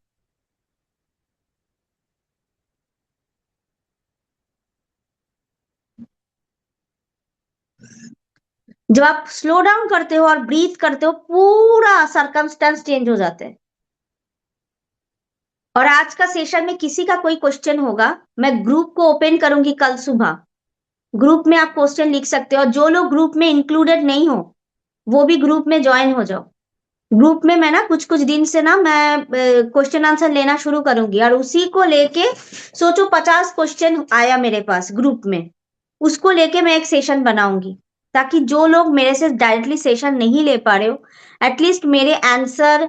जब आप स्लो डाउन करते हो और ब्रीथ करते हो, पूरा सर्कमस्टेंस चेंज हो जाते हैं। और आज का सेशन में किसी का कोई क्वेश्चन होगा, मैं ग्रुप को ओपन करूंगी कल सुबह। ग्रुप में आप क्वेश्चन लिख सकते हो, और जो लोग ग्रुप में इंक्लूडेड नहीं हो वो भी ग्रुप में ज्वाइन हो जाओ। ग्रुप में मैं ना कुछ कुछ दिन से ना मैं क्वेश्चन आंसर लेना शुरू करूंगी, और उसी को लेके सोचो 50 क्वेश्चन आया मेरे पास ग्रुप में, उसको लेके मैं एक सेशन बनाऊंगी, ताकि जो लोग मेरे से डायरेक्टली सेशन नहीं ले पा रहे हो, एटलीस्ट मेरे आंसर,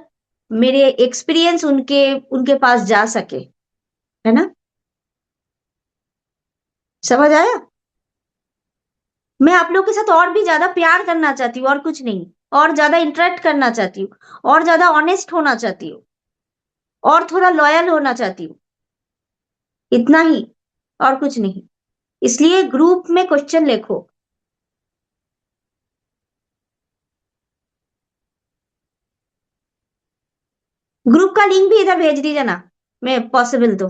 मेरे एक्सपीरियंस उनके उनके पास जा सके, है ना। समझ आया। मैं आप लोग के साथ और भी ज्यादा प्यार करना चाहती हूँ, और कुछ नहीं। और ज्यादा इंटरेक्ट करना चाहती हूँ, और ज्यादा ऑनेस्ट होना चाहती हूँ, और थोड़ा लॉयल होना चाहती हूँ, इतना ही, और कुछ नहीं। इसलिए ग्रुप में क्वेश्चन लिखो। ग्रुप का लिंक भी इधर भेज दीजिए ना, मैं पॉसिबल तो।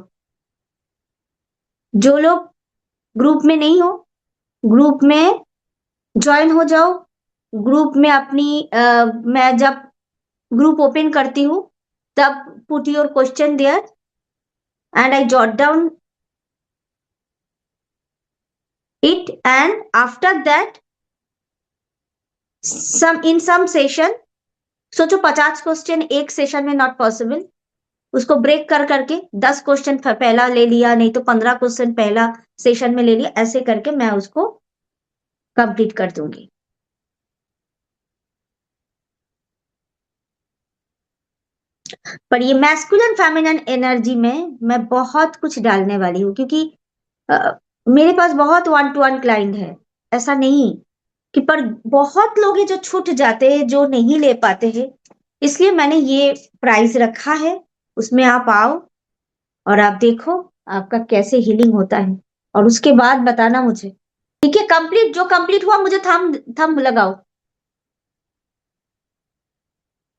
जो लोग ग्रुप में नहीं हो, ग्रुप में ज्वाइन हो जाओ। ग्रुप में अपनी मैं जब ग्रुप ओपन करती हूँ, तब put your question there and I jot down it, and after that some in some session, सोचो 50 क्वेश्चन एक सेशन में नॉट पॉसिबल, उसको ब्रेक कर करके 10 क्वेश्चन पहला ले लिया, नहीं तो 15 क्वेश्चन पहला सेशन में ले लिया, ऐसे करके मैं उसको कंप्लीट कर दूंगी। पर ये मैस्कुलिन फेमिनिन एनर्जी में मैं बहुत कुछ डालने वाली हूँ, क्योंकि मेरे पास बहुत 1 to 1 क्लाइंट है, ऐसा नहीं कि, पर बहुत लोग हैं जो छूट जाते हैं, जो नहीं ले पाते हैं। इसलिए मैंने ये प्राइस रखा है, उसमें आप आओ और आप देखो आपका कैसे हीलिंग होता है, और उसके बाद बताना मुझे। ठीक है, कंप्लीट, जो कंप्लीट हुआ मुझे थंब थंब लगाओ।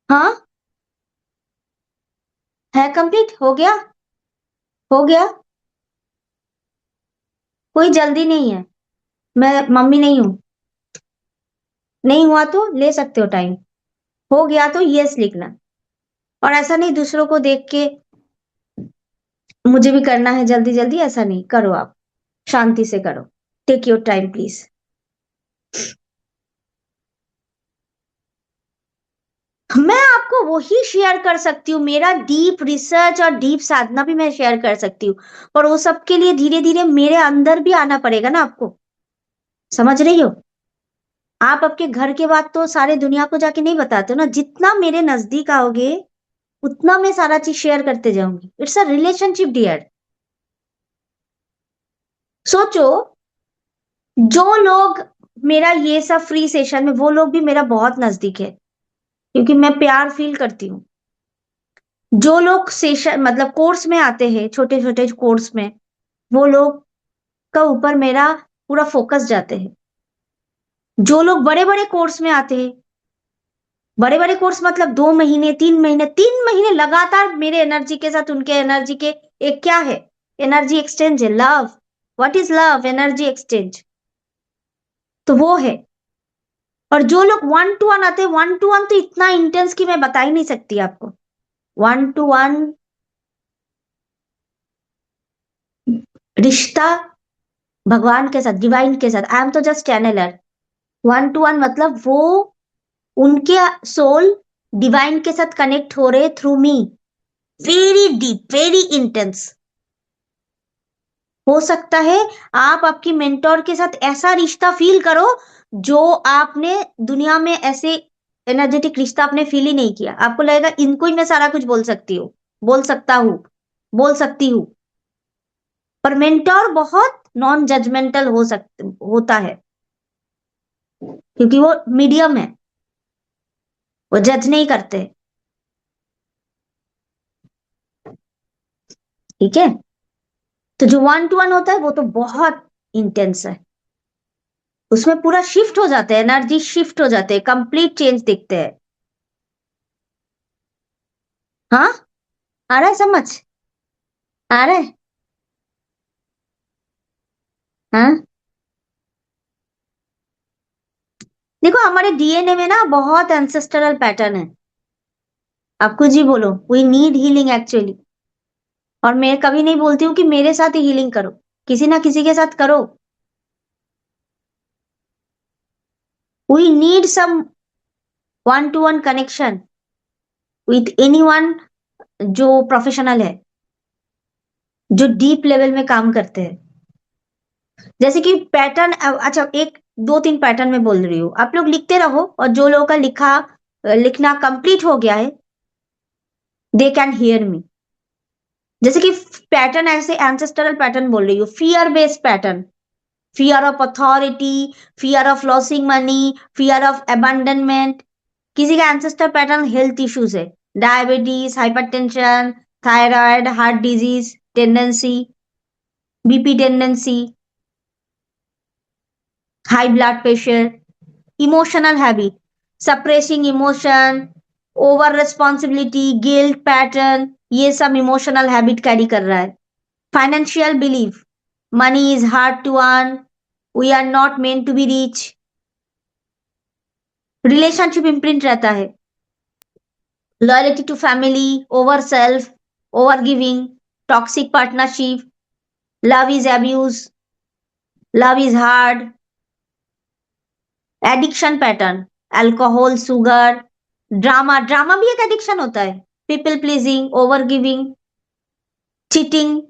हाँ, है कंप्लीट, हो गया, हो गया। कोई जल्दी नहीं है, मैं मम्मी नहीं हूं। नहीं हुआ तो ले सकते हो टाइम, हो गया तो यस लिखना। और ऐसा नहीं दूसरों को देख के मुझे भी करना है जल्दी जल्दी, ऐसा नहीं करो, आप शांति से करो। Take your time please. मैं आपको वही शेयर कर सकती हूँ, मेरा डीप रिसर्च और डीप साधना भी मैं शेयर कर सकती हूँ, पर वो सबके लिए धीरे धीरे मेरे अंदर भी आना पड़ेगा ना आपको। समझ रही हो। आप आपके घर के बात तो सारे दुनिया को जाके नहीं बताते हो ना, जितना मेरे नजदीक आओगे उतना मैं सारा चीज शेयर करते जाऊंगी। It's a relationship dear. सोचो, जो लोग मेरा ये सब फ्री सेशन में, वो लोग भी मेरा बहुत नजदीक है, क्योंकि मैं प्यार फील करती हूँ। जो लोग सेशन मतलब कोर्स में आते हैं, छोटे छोटे कोर्स में, वो लोग का ऊपर मेरा पूरा फोकस जाते हैं। जो लोग बड़े बड़े कोर्स में आते हैं, बड़े बड़े कोर्स मतलब 2 महीने 3 महीने 3 महीने लगातार मेरे एनर्जी के साथ उनके एनर्जी के एक क्या है, एनर्जी एक्सचेंज है, love. What is love? Energy exchange. तो वो है। और जो लोग 1 to 1 आते हैं, 1 to 1 तो इतना इंटेंस कि मैं बता ही नहीं सकती आपको। 1 to 1 रिश्ता भगवान के साथ, डिवाइन के साथ। आई एम तो जस्ट चैनलर। 1 to 1 मतलब वो, उनके सोल डिवाइन के साथ कनेक्ट हो रहे through me. Very deep, very intense. हो सकता है आप आपकी मेंटोर के साथ ऐसा रिश्ता फील करो जो आपने दुनिया में ऐसे एनर्जेटिक रिश्ता आपने फील ही नहीं किया। आपको लगेगा इनको ही मैं सारा कुछ बोल सकती हूँ, बोल सकता हूँ, बोल सकती हूँ। पर मेंटोर बहुत नॉन जजमेंटल होता है, क्योंकि वो मीडियम है, वो जज नहीं करते। ठीक है। तो जो 1 to 1 होता है वो तो बहुत इंटेंस है। उसमें पूरा शिफ्ट हो जाते हैं, एनर्जी शिफ्ट हो जाते हैं, कंप्लीट चेंज दिखते हैं। हाँ, आ रहा है समझ? आ रहा है? हाँ, देखो हमारे डीएनए में ना बहुत एंसेस्टरल पैटर्न है। आप कुछ ही बोलो, वी नीड हीलिंग एक्चुअली। और मैं कभी नहीं बोलती हूँ कि मेरे साथ ही हीलिंग करो, किसी ना किसी के साथ करो। We need some 1 to 1 connection with anyone जो प्रोफेशनल है, जो डीप लेवल में काम करते हैं। जैसे कि पैटर्न, अच्छा एक 2 3 पैटर्न में बोल रही हूँ, आप लोग लिखते रहो, और जो लोगों का लिखना कंप्लीट हो गया है, दे कैन हियर मी। जैसे कि पैटर्न, ऐसे एंसेस्टरल पैटर्न बोल रही हूँ, fear based pattern, fear of authority, fear of losing money, fear of abandonment. किसी का एंसेस्टर पैटर्न हेल्थ इश्यूज है, diabetes, hypertension, thyroid, heart disease tendency, BP tendency, high blood pressure, emotional habit, suppressing emotion, over responsibility, guilt pattern, ये सब emotional habit carry कर रहा है। Financial belief, money is hard to earn, we are not meant to be rich. Relationship imprint रहता है, loyalty to family, over self, over giving, toxic partnership, love is abuse, love is hard, addiction pattern, alcohol, sugar, drama, drama भी एक addiction होता है, people pleasing, over giving, cheating,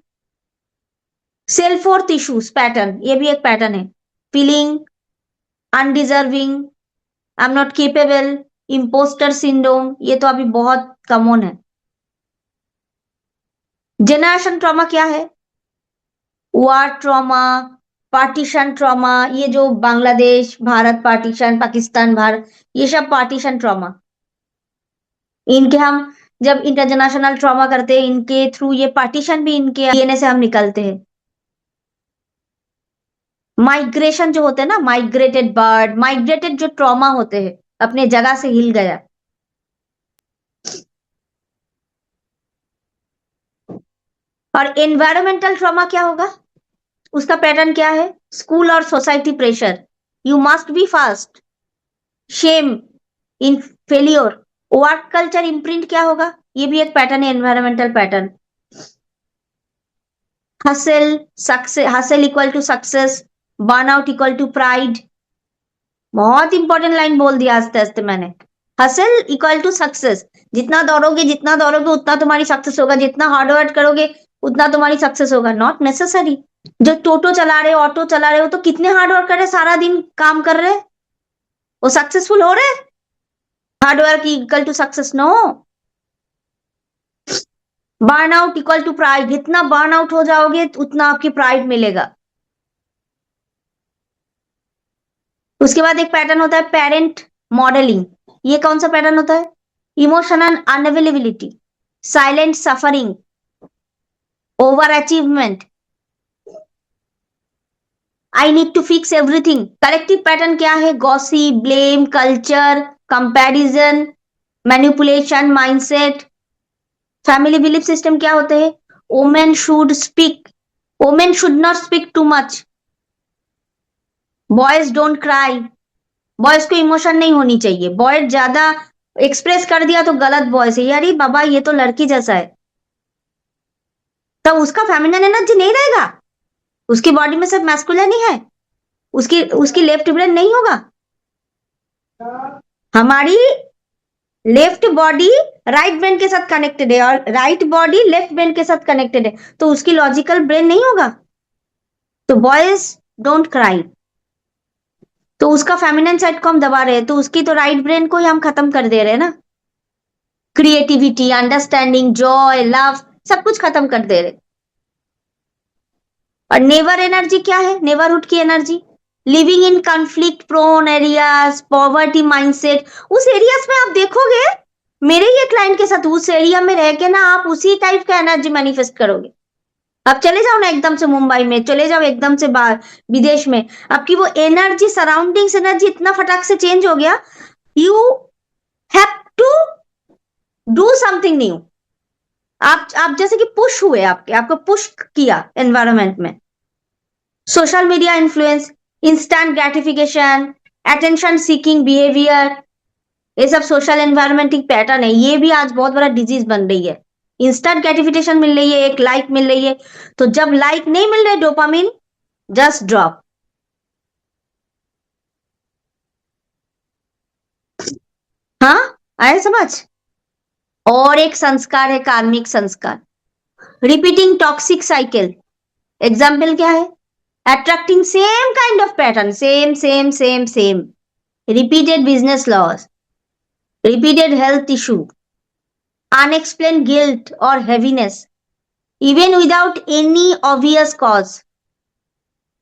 self worth issues pattern, ये भी एक pattern है, feeling undeserving, I am not capable, impostor syndrome, ये तो अभी बहुत कॉमन है। जनरेशन ट्रॉमा क्या है? वार ट्रॉमा, पार्टीशन ट्रॉमा, ये जो बांग्लादेश भारत पार्टीशन, पाकिस्तान भारत, ये सब पार्टीशन ट्रॉमा। इनके हम जब इंटरनेशनल ट्रॉमा करते हैं, इनके थ्रू ये पार्टीशन भी इनके डीएनए से हम निकलते हैं। माइग्रेशन जो होते हैं ना, माइग्रेटेड बर्ड, माइग्रेटेड जो ट्रॉमा होते हैं, अपने जगह से हिल गया। और एनवायरमेंटल ट्रॉमा क्या होगा? उसका पैटर्न क्या है? स्कूल और society pressure, you must be fast, shame in failure. Work culture imprint क्या होगा? ये भी एक पैटर्न है, environmental pattern. Hustle, success, hustle equal to success, burnout equal to pride. बहुत इंपॉर्टेंट लाइन बोल दिया आस्ते आस्ते मैंने। हसल इक्वल टू सक्सेस, जितना दौड़ोगे उतना तुम्हारी सक्सेस होगा, जितना हार्ड वर्क करोगे उतना तुम्हारी सक्सेस होगा। Not necessary. जो टोटो चला रहे, ऑटो चला रहे हो, तो कितने हार्ड वर्क कर रहे, सारा दिन काम कर रहे, वो सक्सेसफुल हो रहे? Hard work equal to success? No. Burn out equal to pride, जितना बर्न आउट हो जाओगे उतना आपकी प्राइड मिलेगा। उसके बाद एक पैटर्न होता है पेरेंट मॉडलिंग। ये कौन सा पैटर्न होता है? Emotional unavailability, silent suffering, over achievement, I need to fix everything. Collective pattern क्या है? Gossip, blame, culture, comparison, manipulation, mindset. Family belief system क्या होते हैं? Women should speak, women should not speak too much, boys don't cry, boys को emotion नहीं होनी चाहिए, boy ज्यादा एक्सप्रेस कर दिया तो गलत बॉय से, यार बाबा ये तो लड़की जैसा है, तब उसका फेमिनिन एनर्जी नहीं रहेगा, उसकी बॉडी में सिर्फ मैस्कुलिन ही है, उसकी उसकी लेफ्ट ब्रेन नहीं होगा। हमारी लेफ्ट बॉडी राइट ब्रेन के साथ कनेक्टेड है और राइट बॉडी लेफ्ट ब्रेन के साथ कनेक्टेड है, तो उसकी लॉजिकल ब्रेन नहीं होगा। तो बॉयज डोंट क्राई, तो उसका फेमिनिन साइड को हम दबा रहे हैं, तो उसकी तो राइट ब्रेन को ही हम खत्म कर दे रहे हैं ना। क्रिएटिविटी, अंडरस्टैंडिंग, जॉय, लव, सब कुछ खत्म कर दे रहे। और नेवर एनर्जी क्या है? नेबरहुड की energy, living in conflict prone areas, poverty mindset. उस एरियाज में आप देखोगे, मेरे ही क्लाइंट के साथ उस एरिया में रह के ना आप उसी टाइप का एनर्जी मैनिफेस्ट करोगे। आप चले जाओ ना एकदम से मुंबई में, चले जाओ एकदम से बाहर विदेश में, आपकी वो एनर्जी, सराउंडिंग्स एनर्जी इतना फटाक से चेंज हो गया। You have to do something new. आप जैसे कि पुश हुए, आपको पुश किया एनवायरमेंट में। Social media influence, instant gratification, attention seeking behaviour, ये सब सोशल एनवायरमेंटिक पैटर्न है। ये भी आज बहुत बड़ा डिजीज बन रही है। इंस्टेंट ग्रेटिफिकेशन मिल रही है, एक लाइक मिल रही है, तो जब लाइक नहीं मिल रहे डोपामिन जस्ट ड्रॉप। हाँ, आए समझ। और एक संस्कार है कार्मिक संस्कार, रिपीटिंग टॉक्सिक साइकिल। एग्जाम्पल क्या है? Attracting same kind of pattern, same same same same, repeated business loss, repeated health issue, unexplained guilt or heaviness, even without any obvious cause.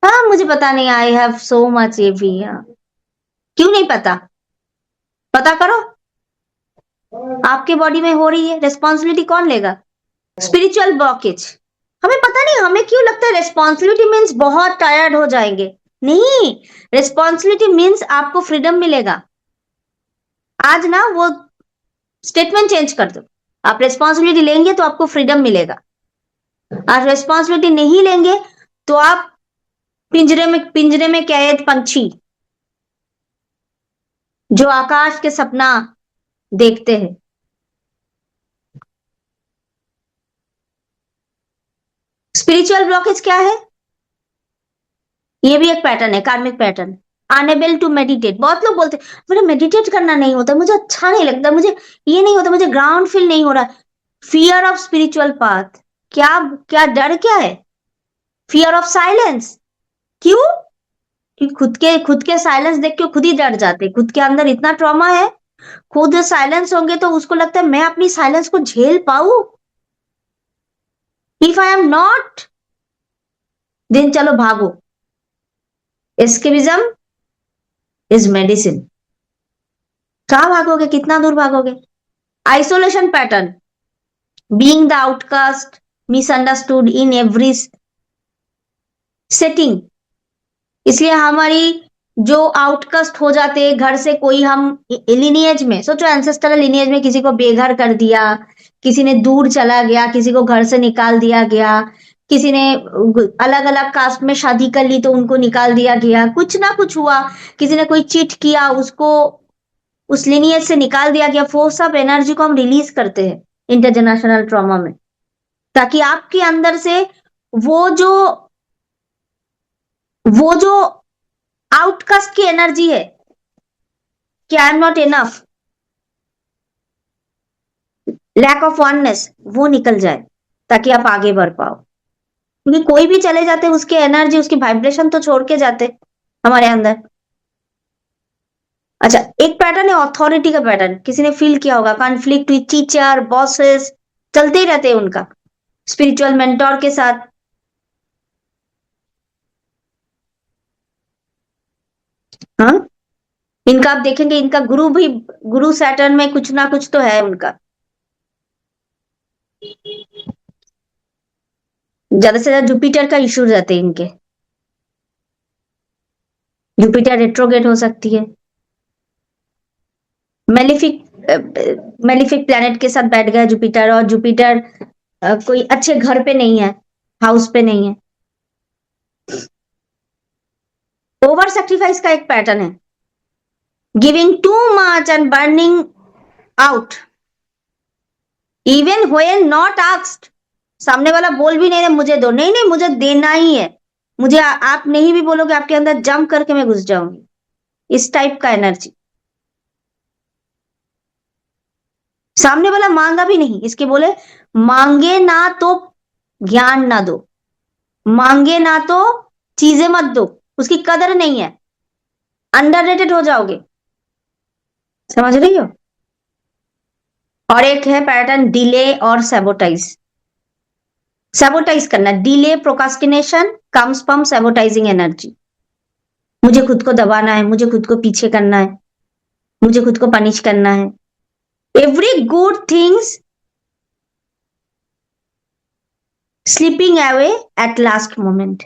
हाँ, मुझे पता नहीं, आई हैव सो मच ये भी। क्यों नहीं पता? पता करो, आपके बॉडी में हो रही है, रेस्पॉन्सिबिलिटी कौन लेगा? Spiritual blockage. हमें पता नहीं, हमें क्यों लगता है रेस्पॉन्सिबिलिटी मीन्स बहुत टायर्ड हो जाएंगे। नहीं, रेस्पॉन्सिबिलिटी मीन्स आपको फ्रीडम मिलेगा। आज ना वो स्टेटमेंट चेंज कर दो, आप रेस्पॉन्सिबिलिटी लेंगे तो आपको फ्रीडम मिलेगा, आप रेस्पॉन्सिबिलिटी नहीं लेंगे तो आप पिंजरे में कैद पंछी जो आकाश के सपना देखते हैं। स्पिरिचुअल ब्लॉकेज क्या है? ये भी एक पैटर्न है, कार्मिक पैटर्न। Unable to meditate. बहुत लोग बोलते हैं मुझे मेडिटेट करना नहीं होता, मुझे अच्छा नहीं लगता, मुझे ये नहीं होता, मुझे ग्राउंड फील नहीं हो रहा। Fear of spiritual path. क्या क्या डर क्या है? Fear of silence. क्यों? कि खुद के साइलेंस देख के खुद ही डर जाते, खुद के अंदर इतना ट्रॉमा है, खुद साइलेंस होंगे तो उसको लगता है मैं अपनी साइलेंस को झेल पाऊं, if I am not then चलो भागो। Escapism is medicine. कहाँ भागोगे, कितना दूर भागोगे? Isolation pattern, being the outcast, misunderstood in every setting. इसलिए हमारी जो आउटकास्ट हो जाते हैं घर से, कोई हम लिनिएज में सोचो, एंसेस्टरल लिनिएज में किसी को बेघर कर दिया, किसी ने दूर चला गया, किसी को घर से निकाल दिया गया, किसी ने अलग अलग कास्ट में शादी कर ली तो उनको निकाल दिया गया, कुछ ना कुछ हुआ, किसी ने कोई चीट किया उसको उस लिनिएज से निकाल दिया गया। वो सब एनर्जी को हम रिलीज करते हैं इंटरजेनरेशनल ट्रॉमा में, ताकि आपके अंदर से वो जो वो जो आउटकास्ट की एनर्जी है कि I am not enough, lack of oneness, वो निकल जाए ताकि आप आगे बढ़ पाओ। क्योंकि कोई भी चले जाते उसके एनर्जी, उसकी वाइब्रेशन तो छोड़ के जाते हमारे अंदर। अच्छा, एक पैटर्न है अथॉरिटी का पैटर्न, किसी ने फील किया होगा, कॉन्फ्लिक्ट विथ टीचर, बॉसेस, चलते ही रहते हैं उनका, स्पिरिचुअल मेंटोर के साथ। हाँ, इनका आप देखेंगे, इनका गुरु भी, गुरु सैटर्न में कुछ ना कुछ तो है उनका। ज्यादा से ज्यादा जुपिटर का इशू रहते हैं इनके। जुपिटर रेट्रोगेट हो सकती है, मेलिफिक प्लैनेट के साथ बैठ गया जुपिटर, और जुपिटर कोई अच्छे घर पे नहीं है, हाउस पे नहीं है। ओवर सेक्रीफाइस का एक पैटर्न है, giving too much and burning out even when not asked. सामने वाला बोल भी नहीं रहे मुझे दो, नहीं नहीं मुझे देना ही है, मुझे आप नहीं भी बोलोगे आपके अंदर जंप करके मैं घुस जाऊंगी, इस टाइप का एनर्जी। सामने वाला मांगा भी नहीं, इसके बोले मांगे ना तो ज्ञान ना दो, मांगे ना तो चीजें मत दो, उसकी कदर नहीं है, अंडररेटेड हो जाओगे। समझ रही हो? और एक है पैटर्न डिले और सैबोटाइज। सैबोटाइज करना, delay procrastination comes from sabotaging energy. मुझे खुद को दबाना है, मुझे खुद को पीछे करना है, मुझे खुद को पनिश करना है। Every good things slipping away at last moment,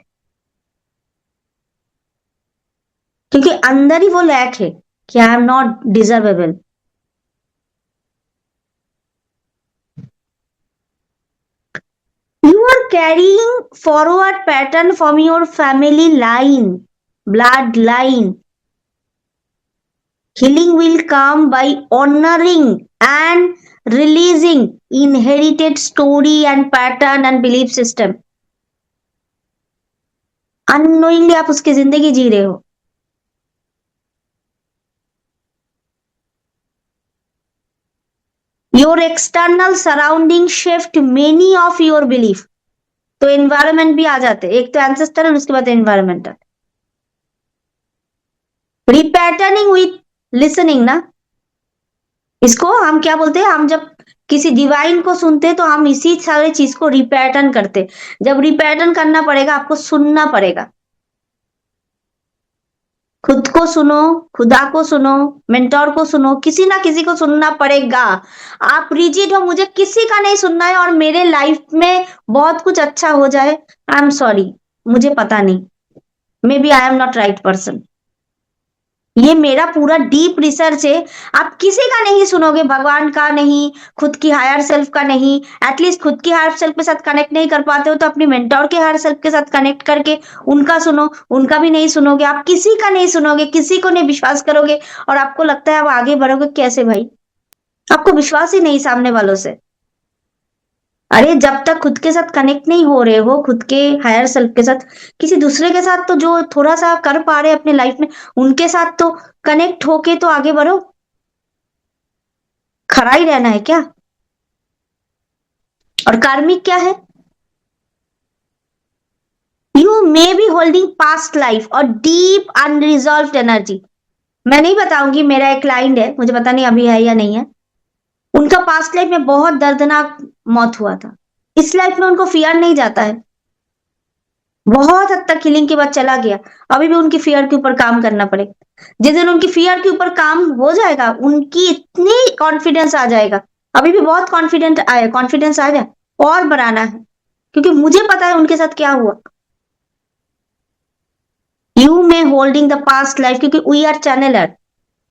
क्योंकि अंदर ही वो लैक है कि I am not deservable. You are carrying forward pattern from your family line, bloodline. Healing will come by honoring and releasing inherited story and pattern and belief system. Unknowingly आप उसकी जिंदगी जी रहे हो। Your external surrounding shift many of your belief. तो environment भी आ जाते, एक तो ancestor और उसके बाद environmental. Repatterning with listening ना, इसको हम क्या बोलते हैं, हम जब किसी डिवाइन को सुनते हैं तो हम इसी सारे चीज को रिपैटर्न करते। जब रिपैटर्न करना पड़ेगा आपको सुनना पड़ेगा, खुद को सुनो, खुदा को सुनो, मेंटोर को सुनो, किसी ना किसी को सुनना पड़ेगा। आप रिजिड हो मुझे किसी का नहीं सुनना है और मेरे लाइफ में बहुत कुछ अच्छा हो जाए, आई एम सॉरी, मुझे पता नहीं, maybe I am not right person. ये मेरा पूरा डीप रिसर्च है, आप किसी का नहीं सुनोगे, भगवान का नहीं, खुद की हायर सेल्फ का नहीं, एटलीस्ट खुद की हायर सेल्फ के साथ कनेक्ट नहीं कर पाते हो तो अपनी मेंटोर के हायर सेल्फ के साथ कनेक्ट करके उनका सुनो, उनका भी नहीं सुनोगे, आप किसी का नहीं सुनोगे, किसी को नहीं विश्वास करोगे और आपको लगता है आप आगे बढ़ोगे कैसे भाई? आपको विश्वास ही नहीं सामने वालों से। अरे जब तक खुद के साथ कनेक्ट नहीं हो रहे हो, खुद के हायर सेल्फ के साथ, किसी दूसरे के साथ तो जो थोड़ा सा कर पा रहे अपने लाइफ में उनके साथ तो कनेक्ट होके तो आगे बढ़ो, खड़ा ही रहना है क्या? और कार्मिक क्या है? You may be holding past life और डीप अनरिजॉल्व एनर्जी। मैं नहीं बताऊंगी, मेरा एक क्लाइंट है, मुझे पता नहीं अभी है या नहीं है, उनका पास्ट लाइफ में बहुत दर्दनाक मौत हुआ था, इस लाइफ में उनको फियर नहीं जाता है, बहुत हद तक हीलिंग के बाद चला गया, अभी भी उनकी फियर के ऊपर काम करना पड़ेगा। जिस दिन उनकी फियर के ऊपर काम हो जाएगा उनकी इतनी कॉन्फिडेंस आ जाएगा, अभी भी बहुत कॉन्फिडेंस आ जाए और बढ़ाना है, क्योंकि मुझे पता है उनके साथ क्या हुआ। You may holding the past life, क्योंकि वी आर चैनलर,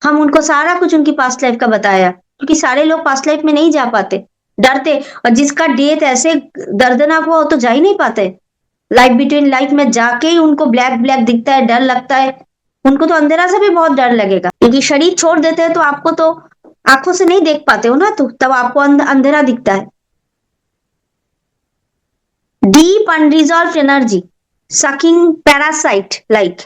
हम उनको सारा कुछ उनकी पास्ट लाइफ का बताया, क्योंकि सारे लोग पास्ट लाइफ में नहीं जा पाते, डरते, और जिसका डेथ ऐसे दर्दनाक हुआ वो तो जा ही नहीं पाते। लाइफ बिटवीन लाइफ में जाके ही उनको ब्लैक ब्लैक दिखता है, डर लगता है, उनको तो अंधेरा से भी बहुत डर लगेगा, क्योंकि शरीर छोड़ देते हैं तो आपको तो आंखों से नहीं देख पाते हो ना, तो तब आपको अंधेरा दिखता है। Deep unresolved energy, sucking parasite like,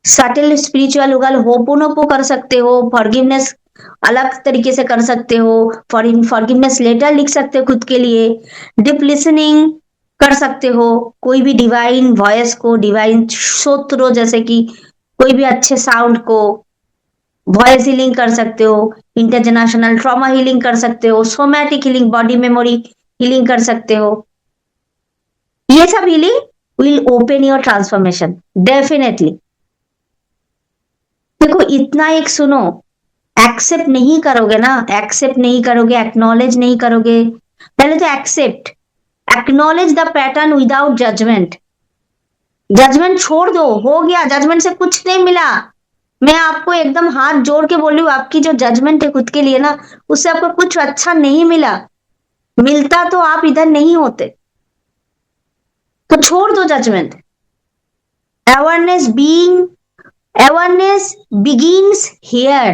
subtle spiritual उगल होपोनोपो कर सकते हो, फॉरगिवनेस अलग तरीके से कर सकते हो, फॉरगिवनेस लेटर लिख सकते हो खुद के लिए, डीप लिसनिंग कर सकते हो, कोई भी डिवाइन वॉइस को, डिवाइन स्रोत जैसे कि कोई भी अच्छे साउंड को, वॉइस हीलिंग कर सकते हो, इंटरजेनरेशनल ट्रॉमा हीलिंग कर सकते हो, somatic healing, body memory healing कर सकते हो। ये सब healing will open your transformation definitely. देखो इतना एक सुनो, एक्सेप्ट नहीं करोगे ना, एक्सेप्ट नहीं करोगे, एक्नॉलेज नहीं करोगे, पहले तो accept, acknowledge the pattern without judgment, judgment छोड़ दो, हो गया, जजमेंट से कुछ नहीं मिला। मैं आपको एकदम हाथ जोड़ के बोल रही हूँ, आपकी जो जजमेंट है खुद के लिए ना, उससे आपको कुछ अच्छा नहीं मिला। मिलता तो आप इधर नहीं होते। तो छोड़ दो judgment. Awareness awareness begins here.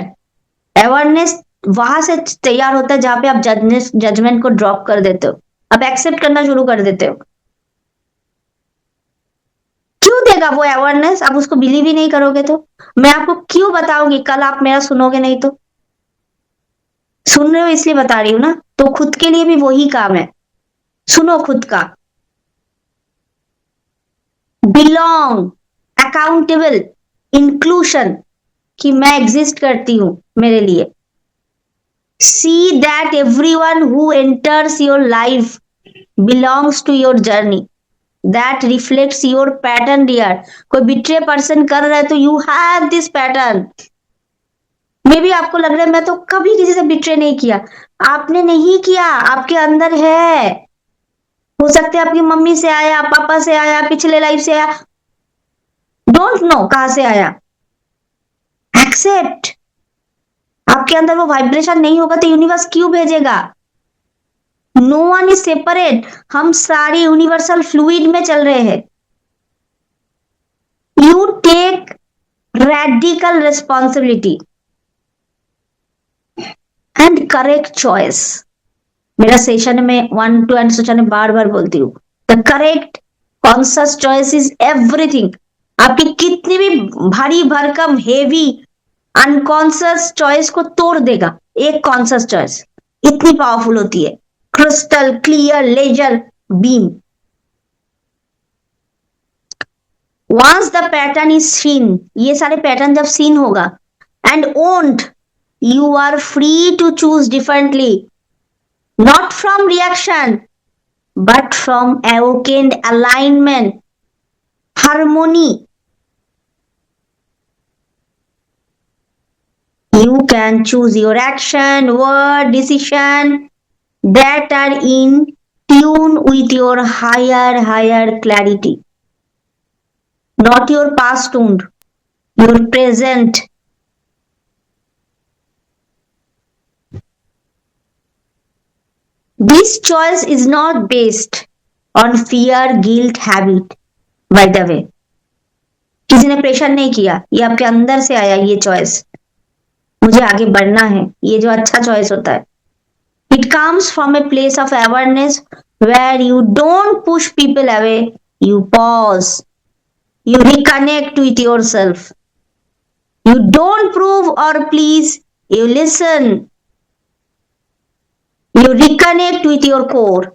Awareness वहां से तैयार होता है जहां पे आप जजमेंट को ड्रॉप कर देते हो, आप एक्सेप्ट करना शुरू कर देते हो। क्यों देगा वो अवेयरनेस? आप उसको बिलीव ही नहीं करोगे तो मैं आपको क्यों बताऊंगी? कल आप मेरा सुनोगे नहीं तो? सुन रहे हो इसलिए बता रही हूँ ना। तो खुद के लिए भी वही काम है, सुनो खुद का। बिलोंग, अकाउंटेबल, इंक्लूशन, कि मैं एग्जिस्ट करती हूं मेरे लिए। See that everyone who enters your life belongs to your journey, that reflects your pattern dear. कोई बिट्रे पर्सन कर रहा है तो यू हैव दिस पैटर्न। मे भी आपको लग रहा है मैं तो कभी किसी से बिट्रे नहीं किया। आपने नहीं किया, आपके अंदर है। हो सकता है आपकी मम्मी से आया, पापा से आया, पिछले लाइफ से आया, डोंट नो कहां से आया। एक्सेप्ट। आपके अंदर वो वाइब्रेशन नहीं होगा तो यूनिवर्स क्यों भेजेगा? No one is separate. हम सारे यूनिवर्सल फ्लूइड में चल रहे हैं। You take radical responsibility and correct choice. मेरा सेशन में 1 to एंड सेशन में बार बार बोलती हूँ, the correct conscious choice is everything. आपकी कितनी भी भारी भरकम हेवी अनकॉन्शियस चॉइस को तोड़ देगा एक कॉन्शियस चॉइस। इतनी पावरफुल होती है, crystal clear laser beam. Once the pattern is seen, ये सारे पैटर्न जब सीन होगा and owned, you are free to choose differently, not from reaction but from awakened alignment, harmony. You can choose your action, word, decision that are in tune with your higher clarity, not your past wound, your present. This choice is not based on fear, guilt, habit. By the way, किसी ने pressure नहीं किया, ये आपके अंदर से आया ये चॉइस। मुझे आगे बढ़ना है, ये जो अच्छा चॉइस होता है। It comes from a place of awareness where you don't push people away, you pause, you reconnect with yourself. You don't prove or please, you listen. You reconnect with your core.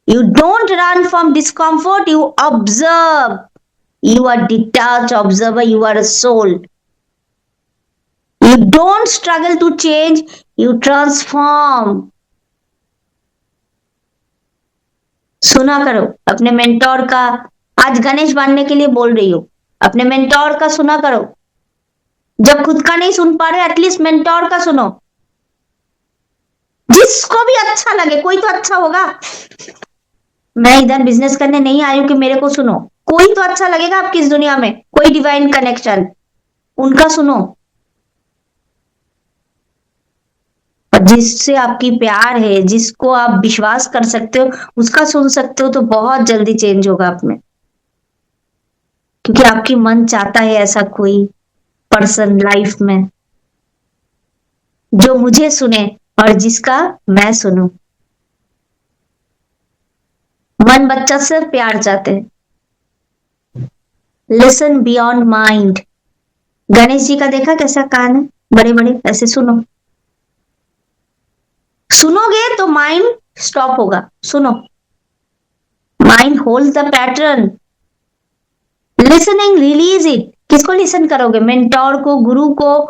You don't run from discomfort, you observe. You are detached observer, you are a soul. You don't struggle to change, you transform. सुना करो अपने mentor का। आज गणेश बनने के लिए बोल रही हूँ, अपने मेंटोर का सुना करो। जब खुद का नहीं सुन पा रहे, एटलीस्ट मेंटोर का सुनो। जिसको भी अच्छा लगे, कोई तो अच्छा होगा। मैं इधर बिजनेस करने नहीं आई हूं कि मेरे को सुनो, कोई तो अच्छा लगेगा आपकी इस दुनिया में, कोई डिवाइन कनेक्शन, उनका सुनो। जिससे आपकी प्यार है, जिसको आप विश्वास कर सकते हो, उसका सुन सकते हो, तो बहुत जल्दी चेंज होगा आप में। क्योंकि आपकी मन चाहता है ऐसा कोई पर्सन लाइफ में जो मुझे सुने और जिसका मैं सुनूं। मन बच्चा से प्यार चाहते हैं। Listen beyond mind. Ganesh ji का देखा कैसा कान है, बड़े बड़े, ऐसे सुनो। सुनोगे तो माइंड स्टॉप होगा। सुनो, mind hold the pattern. Listening release it. किसको लिसन करोगे? मेंटोर को, गुरु को,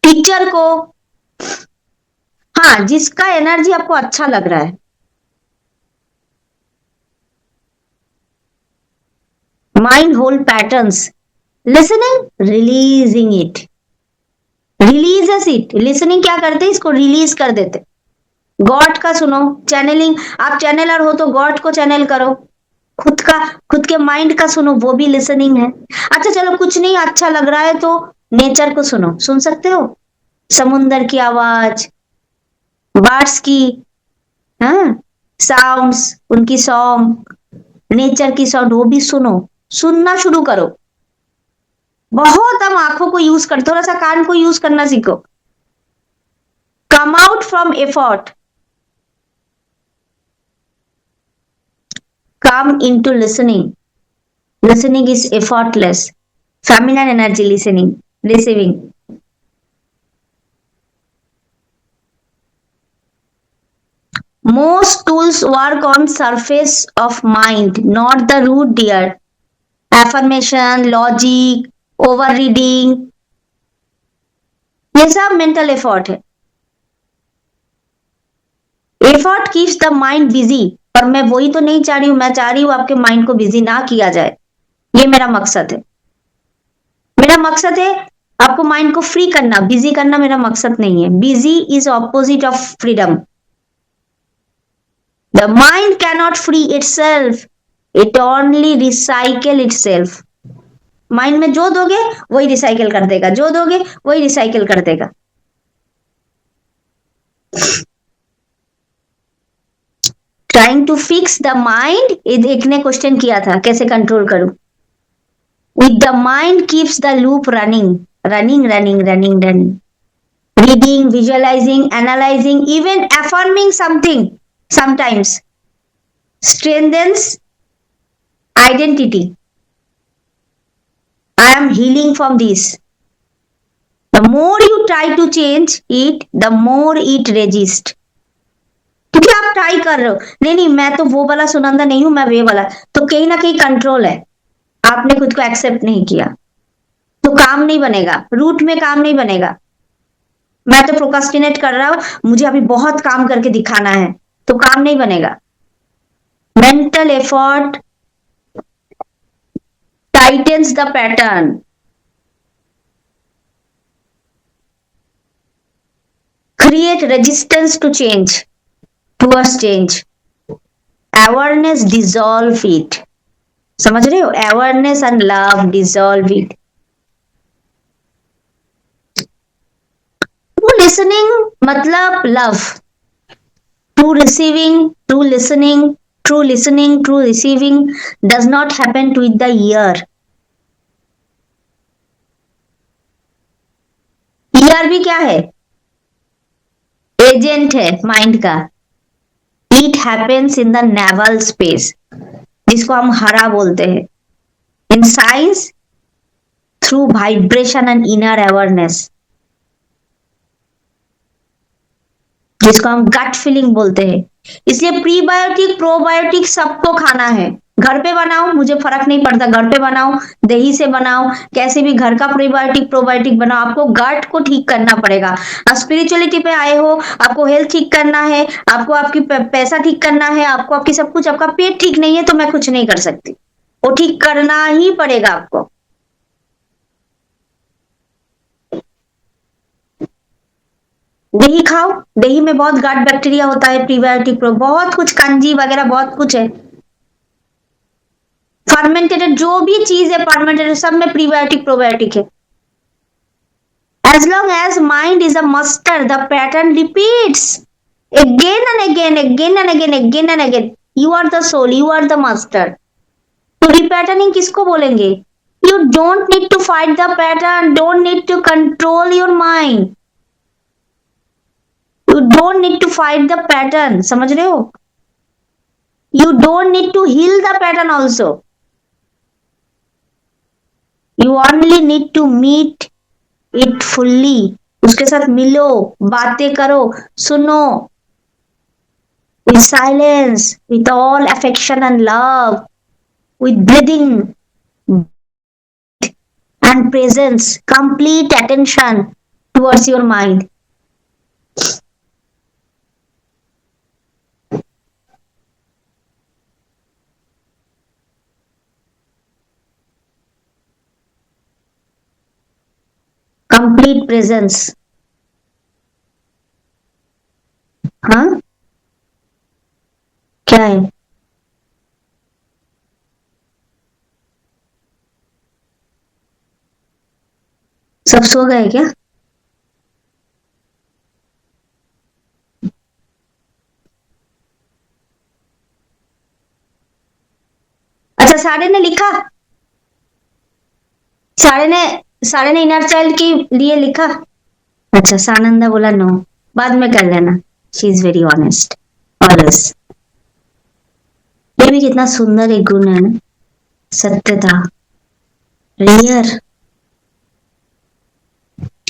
टीचर को। हाँ, जिसका एनर्जी आपको अच्छा लग रहा है। Mind hold patterns. Listening releasing it, releases it. Listening क्या करते हैं? इसको रिलीज कर देते। गॉड का सुनो, चैनलिंग। आप चैनलर हो तो गॉड को चैनल करो। खुद के माइंड का सुनो, वो भी लिसनिंग है। अच्छा चलो, कुछ नहीं अच्छा लग रहा है तो नेचर को सुनो, सुन सकते हो, समुंदर की आवाज, बर्ड्स की, हाँ, साउंड्स, उनकी सॉन्ग, नेचर की साउंड, वो भी सुनो, सुनना शुरू करो। बहुत हम आंखों को यूज कर, थोड़ा सा कान को यूज करना सीखो। Come out from effort, come into listening. Listening is effortless. Feminine energy listening, receiving. Most tools work on surface of mind, not the root, dear. Affirmation, logic, overreading, ये सब मेंटल एफर्ट है। Effort keeps the mind busy, पर मैं वही तो नहीं चाह रही हूं, मैं चाह रही हूं आपके माइंड को बिजी ना किया जाए। ये मेरा मकसद है। मेरा मकसद है आपको माइंड को फ्री करना, बिजी करना मेरा मकसद नहीं है। Busy is opposite of freedom. The mind cannot free itself. It only recycle itself. Mind में जो दोगे वही रिसाइकिल कर देगा, जो दोगे वही रिसाइकिल कर देगा। Trying to fix the mind, एक ने क्वेश्चन किया था कैसे कंट्रोल करूं। With the mind keeps the loop running, running running running running, reading, visualising, analysing, even affirming something sometimes strengthens identity. I am healing from this. The more you try to change it, the more it resists. क्योंकि आप try कर रहे हो, नहीं नहीं मैं तो वो वाला सुनंदा नहीं हूं, मैं वे वाला, तो कहीं ना कहीं कंट्रोल है, आपने खुद को एक्सेप्ट नहीं किया, तो काम नहीं बनेगा, रूट में काम नहीं बनेगा। मैं तो प्रोकास्टिनेट कर रहा हूं, मुझे अभी बहुत काम करके दिखाना है, तो काम नहीं बनेगा। Mental effort titans the pattern, create resistance to change, towards change. Awareness dissolve it. समझ रहे हो, awareness and love dissolve it. True listening मतलब love, true receiving, true listening, true listening, true receiving does not happen to the ear. Ear भी क्या है, agent है mind का। It happens in the navel space, जिसको हम हरा बोलते हैं। In science through vibration and inner awareness, जिसको हम गट फीलिंग बोलते हैं। इसलिए प्रीबायोटिक प्रोबायोटिक सबको खाना है। घर पे बनाओ, मुझे फर्क नहीं पड़ता, घर पे बनाओ, दही से बनाओ, कैसे भी घर का प्रीबायोटिक प्रोबायोटिक बनाओ, आपको गट को ठीक करना पड़ेगा। आप स्पिरिचुअलिटी पे आए हो, आपको हेल्थ ठीक करना है, आपको आपकी पैसा ठीक करना है, आपको आपकी सब कुछ, आपका पेट ठीक नहीं है तो मैं कुछ नहीं कर सकती, वो ठीक करना ही पड़ेगा आपको। दही खाओ, दही में बहुत गट बैक्टीरिया होता है, प्रीबायोटिक बहुत कुछ, कंजी वगैरह बहुत कुछ है। फर्मेंटेड जो भी चीज है फर्मेंटेड, सब में प्रीबायोटिक प्रोबायोटिक है। As long as mind is a master, the pattern repeats again and again, again and again, again and again. You are the soul, you are the master. तो repatterning किसको बोलेंगे? You don't need to fight the pattern, don't need to control your mind. You don't need to fight the pattern, समझ रहे हो? You don't need to heal the pattern also. You only need to meet it fully. उसके साथ मिलो, बातें करो, सुनो, with silence, with all affection and love, with breathing and presence, complete attention towards your mind. Complete presence. हाँ, क्या है? सब सो गए क्या? अच्छा, सारे ने लिखा? सारे ने सारे ने इनर चाइल्ड के लिए लिखा? अच्छा, सानंदा बोला नो, बाद में कर लेना। She is very honest always. ये भी कितना सुंदर एक गुण है ना, सत्यता। रेयर।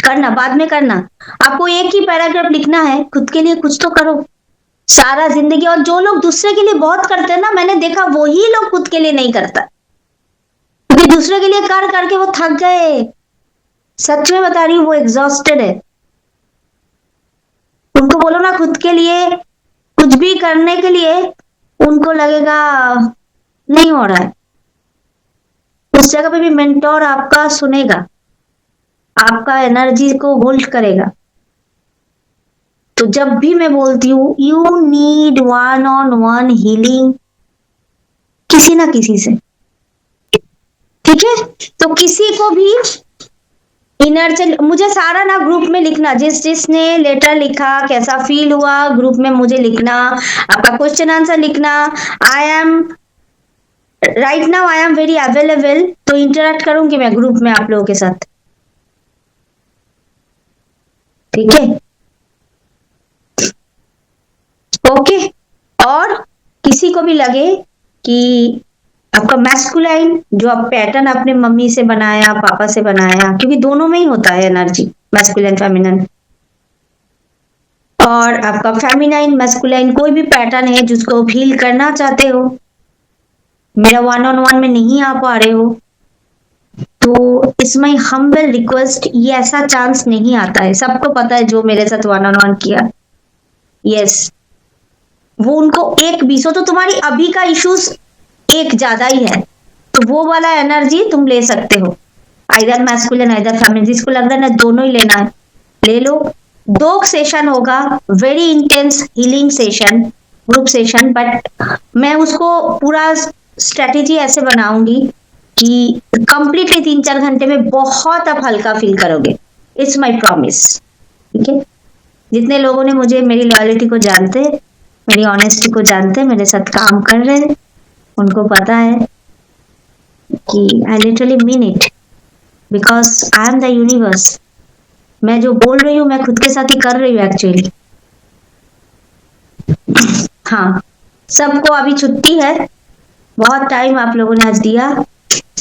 करना, बाद में करना। आपको एक ही पैराग्राफ लिखना है, खुद के लिए कुछ तो करो। सारा जिंदगी, और जो लोग दूसरे के लिए बहुत करते हैं ना, मैंने देखा वही लोग खुद के लिए नहीं करता, क्योंकि दूसरे के लिए कर करके वो थक गए। सच में बता रही हूँ, वो एग्जॉस्टेड है। उनको बोलो ना खुद के लिए कुछ भी करने के लिए, उनको लगेगा नहीं हो रहा है। उस जगह पे भी मेंटोर आपका सुनेगा, आपका एनर्जी को होल्ड करेगा। तो जब भी मैं बोलती हूँ you need one on one healing किसी ना किसी से, ठीक है? तो किसी को भी इनर चल, मुझे सारा ना ग्रुप में लिखना, जिस जिसने लेटर लिखा कैसा फील हुआ ग्रुप में मुझे लिखना, आपका क्वेश्चन आंसर लिखना। I am right now, I am very available, तो इंटरेक्ट करूंगी मैं ग्रुप में आप लोगों के साथ, ठीक है? ओके। और किसी को भी लगे कि आपका मैस्कुलाइन जो आप पैटर्न अपने मम्मी से बनाया पापा से बनाया, क्योंकि दोनों में ही होता है एनर्जी, मैस्कुलाइन फेमिनिन, और आपका फेमिनाइन मैस्कुलाइन कोई भी पैटर्न है जिसको फील करना चाहते हो, मेरा वन ऑन वन में नहीं आ पा रहे हो, तो इट्स माई हम्बल रिक्वेस्ट, ये ऐसा चांस नहीं आता है। सबको पता है जो मेरे साथ वन ऑन वन किया, यस, वो उनको एक बीसो, तो तुम्हारी अभी का इश्यूज एक ज्यादा ही है, तो वो वाला एनर्जी तुम ले सकते हो, आइदर मैस्कुलिन आइदर फेमिनिन, जिसको लग रहा है ना दोनों ही लेना है ले लो। 2 सेशन होगा, very intense healing session, group session, but मैं उसको पूरा स्ट्रेटेजी ऐसे बनाऊंगी कि कंप्लीटली 3-4 घंटे में बहुत आप हल्का फील करोगे, इट्स माय प्रॉमिस, ठीक है? जितने लोगों ने मुझे मेरी लॉयल्टी को जानते, मेरी ऑनेस्टी को जानते, मेरे साथ काम कर रहे हैं, उनको पता है कि आई literally mean it, because I am the universe. मैं जो बोल रही हूँ मैं खुद के साथ ही कर रही हूँ एक्चुअली। हाँ, सबको अभी छुट्टी है, बहुत टाइम आप लोगों ने आज दिया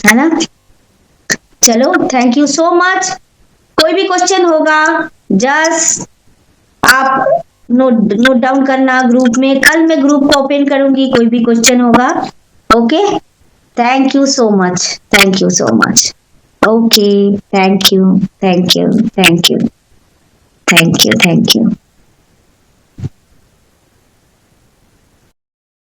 है ना। चलो, थैंक यू सो मच। कोई भी क्वेश्चन होगा जस्ट आप नोट डाउन करना ग्रुप में, कल मैं ग्रुप को ओपन करूंगी, कोई भी क्वेश्चन होगा, okay? Thank you so much, thank you so much, okay, thank you, thank you, thank you, thank you, thank you.